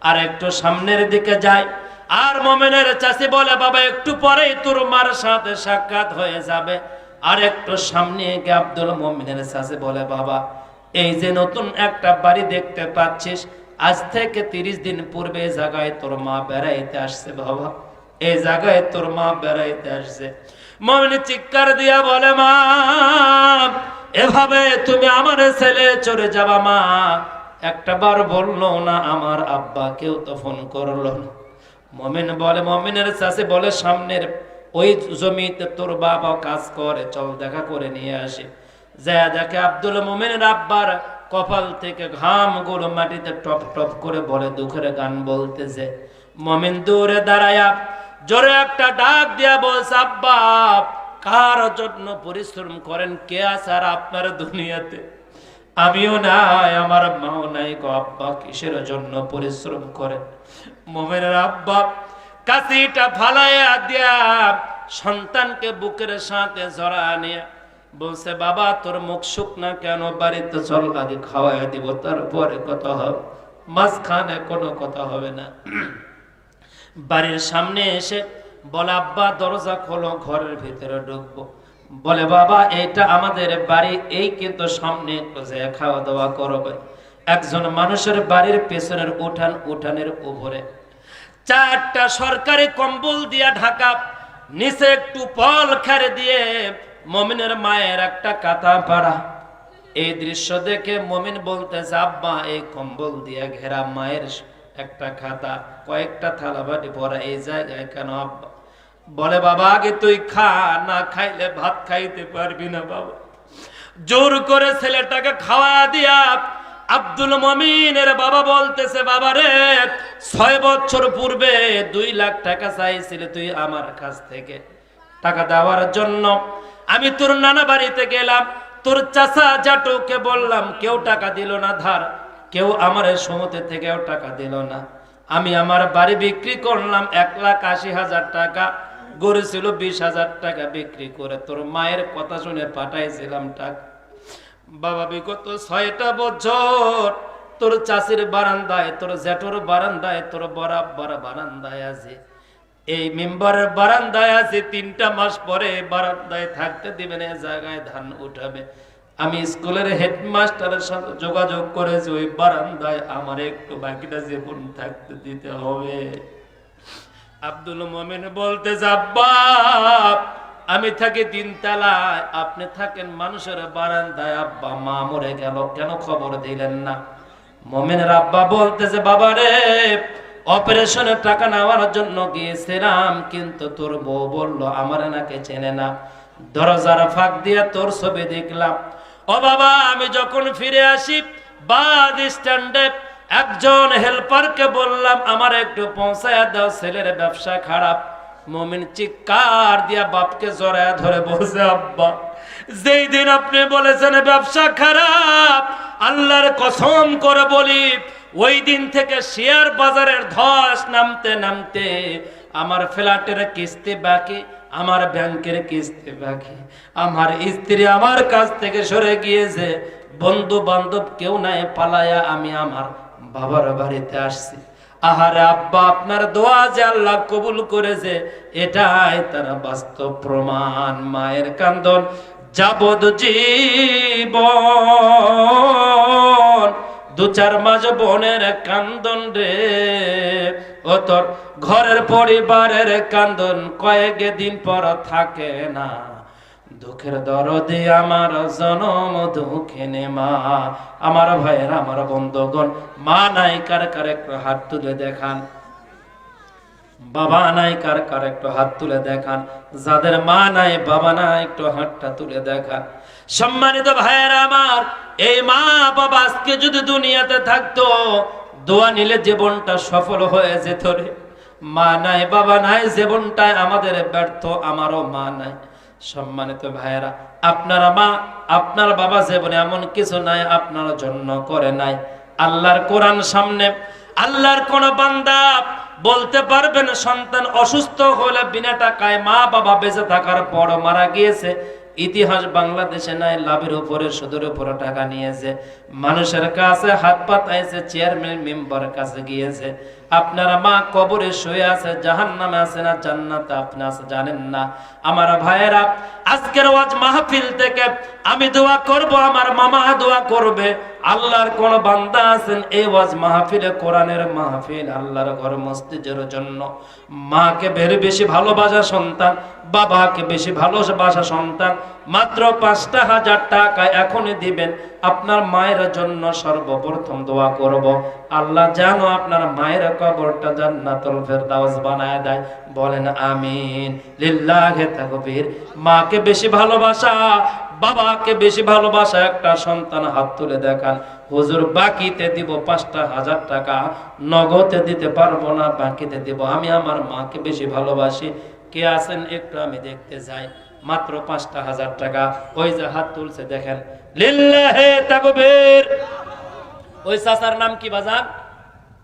আর একটু সামনের দিকে যায়, আর মমিনের চাচি বলে, বাবা একটু পরেই তোর মার সাথে সাক্ষাৎ হয়ে যাবে। আর একটু সামনে গিয়ে আব্দুল মমিনের চাচি বলে, বাবা এই যে নতুন একটা বাড়ি দেখতে পাচ্ছিস, আজ থেকে 30 দিন পূর্বে এই জায়গায় তোর মা বেড়াইতে আসছে। বাবা এই জায়গায় তোর মা বেড়াইতে আসছে। মমিন চিৎকার দিয়া বলে, মা এভাবে তুমি আমার ছেলে চলে যাবা? মা একটা বার বললো না? আমার আব্বা কেউ তো ফোন করলো না। মমিন বলে, মমিনের চাচি বলে, সামনের ওই জমিতে তোর বাবা কাজ করে, চল দেখা করে নিয়ে আসে। যা দেখে আব্দুল মমিনের আব্বার কপাল থেকে ঘাম গুলো মাটিতে টপ টপ করে বলে দুঃখের গান বলতেছে। মমিন দূরে দাঁড়ায়া জোরে একটা ডাক দিয়া বলছে, আব্বা কার জন্য পরিশ্রম করেন? কে আছে আর আপনার দুনিয়াতে? আমিও নাই, আমার মাও নাই গো। আব্বা কিসের জন্য পরিশ্রম করেন? মমিনের আব্বা কাশিটা ফালাইয়া দিয়া সন্তানকে বুকের সাথে জড়া নিয়ে বলছে, বাবা তোর মুখ শুকনা কেন? বাড়িতে চল, আগে খাওয়াই দিব, তারপরে কথা হবে, মাঝখানে কোনো কথা হবে না। বাড়ির সামনে এসে বলে, আব্বা দরজা খোলো, ঘরের ভিতরে ঢুকবো। বলে, বাবা এটা আমাদের বাড়ি, এই কিন্তু সামনে একটু যায় খাওয়া দাওয়া করবে। একজন মানুষের বাড়ির পেছনের উঠান, উঠানের উপরে 4টা সরকারি কম্বল দিয়া ঢাকা, নিচে একটু পল খেরে দিয়ে মমিনের মায়ের একটা কাঁথা পাড়া। এই দৃশ্য দেখে মমিন বলতেছে, আব্বা এই কম্বল দিয়া ঘেরা মায়ের একটা খাতা, কয়েকটা থালা বাটি পরা, এই জায়গায় কেন আব্বা? বলে, বাবা আগে তুই খা, না খাইলে ভাত খাইতে পারবি না। বাবা জোর করে ছেলেটাকে খাওয়া দিয়া আব্দুল মমিনের বাবা বলতেছে, বাবা রে 6 বছর পূর্বে 2 লাখ টাকা চাইছিলে তুই আমার কাছ থেকে। টাকা দেওয়ার জন্য আমি তোর নানা বাড়িতে গেলাম, তোর চাচা জাটুকে বললাম, কেউ টাকা দিল না ধার, কেউ আমার সমতে থেকেও টাকা দিল না। আমি আমার বাড়ি বিক্রি করলাম 1,80,000 টাকা, গরু ছিল 20,000 টাকা, বিক্রি করে তোর মায়ের কথা শুনে পাঠাইছিলাম টাকা। বাবা বিগত 6টা বছর তোর চাষির বারান্দায়, তোর জেঠোর বারান্দায়, তোর বরাবর বারান্দায় আছে, এই মেম্বারের বারান্দায় আছে। 3টা মাস পরে বারান্দায় থাকতে দিবেন, এই জায়গায় ধান উঠাবে। আমি স্কুলের হেডমাস্টারের সাথে যোগাযোগ করেছি, ওই বারান্দায় আমার একটু বাকিটা জীবন থাকতে দিতে হবে। আব্দুল মমিন বলতে, আব্বা আমি থাকি 3 তলায়, আপনি থাকেন মানুষের বারান্দায়। আব্বা মা মরে গেল, কেন খবর দিলেন না? মমিনের আব্বা বলতেছে, বাবা রে অপারেশনের টাকা নেওয়ার জন্য গিয়েছিলাম, কিন্তু তোর বউ বললো আমার নাকি চেনে না, দরজার ফাঁক দিয়ে তোর ছবি দেখলাম। ও বাবা আমি যখন ফিরে আসি বাস স্ট্যান্ডে একজন হেল্পারকে বললাম, আমার একটু পৌঁছায় দাও, ছেলের ব্যবসা খারাপ। মমিন চিৎকার দিয়া বাপকে জড়ায় ধরে বলছে, আব্বা যেই দিন আপনি বলেছেন ব্যবসা খারাপ, আল্লাহর কসম করে বলি ওই দিন থেকে শেয়ার বাজারের ধস নামতে নামতে আমার ফ্ল্যাটের কিস্তি বাকি, আমার ব্যাংকের কিস্তি বাকি, আমার স্ত্রী আমার কাছ থেকে সরে গিয়েছে, বন্ধু বান্ধব কেউ নাই, পালায়া আমি আমার বাবার বাড়িতে আসছি। আহারে আব্বা আপনার দোয়া যে আল্লাহ কবুল করেছে, এটাই তারা বাস্তব প্রমাণ। মায়ের কান্দন যাবদ জীবন, 2-4 মাস বোনের কান্দন রে, ও তোর ঘরের পরিবারের কান্দন কয়েক দিন পর থাকে না, দুঃখের দরদে আমার জনম দুঃখিনী মা। আমার ভাইয়ের, আমার বন্ধুগণ, মা নাই কার কার একটু হাত তুলে দেখান, বাবা নাই কার কার একটু হাত তুলে দেখান, যাদের মা নাই বাবা নাই একটু হাতটা তুলে দেখান। সম্মানিত ভাইয়েরা আমার, এই মা বাবা আজকে যদি দুনিয়াতে থাকতো, দোয়া নিলে জীবনটা সফল হয়ে যেত রে। মা নাই বাবা নাই, জীবনটাই আমাদের ব্যর্থ, আমারও মা নাই। সম্মানিত ভাইয়েরা, আপনারা মা আপনার বাবা জীবনে এমন কিছু নাই আপনার জন্য করে নাই। আল্লাহর কোরআন সামনে, আল্লাহর কোন বান্দা বলতে পারবেন সন্তান অসুস্থ হলে বিনা টাকায় মা বাবা বেঁচে থাকার পর মারা গিয়েছে, ইতিহাস বাংলাদেশে নাই, লাভের উপরে সুদের উপরে টাকা নিয়েছে, মানুষের কাছে হাত পাতাইছে, চেয়ারম্যান মেম্বারের কাছে গিয়েছে। আপনার মা কবরে শুয়ে আছে, জাহান্নামে আছে না জান্নাতে আপনি আছে জানেন না। আমার ভাইয়েরা, আজকের ওয়াজ মাহফিল থেকে আমি দোয়া করব, আমার মামা দোয়া করবে। আল্লাহর কোন বান্দা আছেন এই ওয়াজ মাহফিলে, কোরআনের মাহফিল, আল্লাহর ঘর মসজিদের জন্য, মাকে বেশি ভালোবাসা সন্তান, বাবাকে বেশি ভালোবাসা সন্তান, মাত্র 5,000 টাকা এখনই দিবেন। আপনার মায়ের জন্য সর্বপ্রথম দোয়া করব, আল্লাহ যেন আপনার মায়ের কবরটা জান্নাতুল ফেরদাউস বানায় দেয়। বলেন আমিন। লিল্লাহি তাকবীর। মাকে বেশি ভালোবাসা, বাবাকে বেশি ভালোবাসা একটা সন্তান হাত তুলে দেখান। হুজুর বাকিতে দিব 5,000 টাকা, নগদে দিতে পারবো না, বাকিতে দিব। আমি আমার মাকে বেশি ভালোবাসি। কে আছেন একটু আমি দেখতে যাই। মাত্র 5,000 টাকা। ওই যে হাত তুলছে দেখেন, লিল্লাহি তাকবীর। ওই চাচার নাম কি বাজান?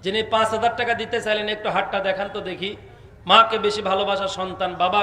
যিনি 5,000 টাকা দিতে চাইলেন, একটু হাতটা দেখান তো দেখি। মাকে বেশি ভালোবাসা সন্তান, বাবা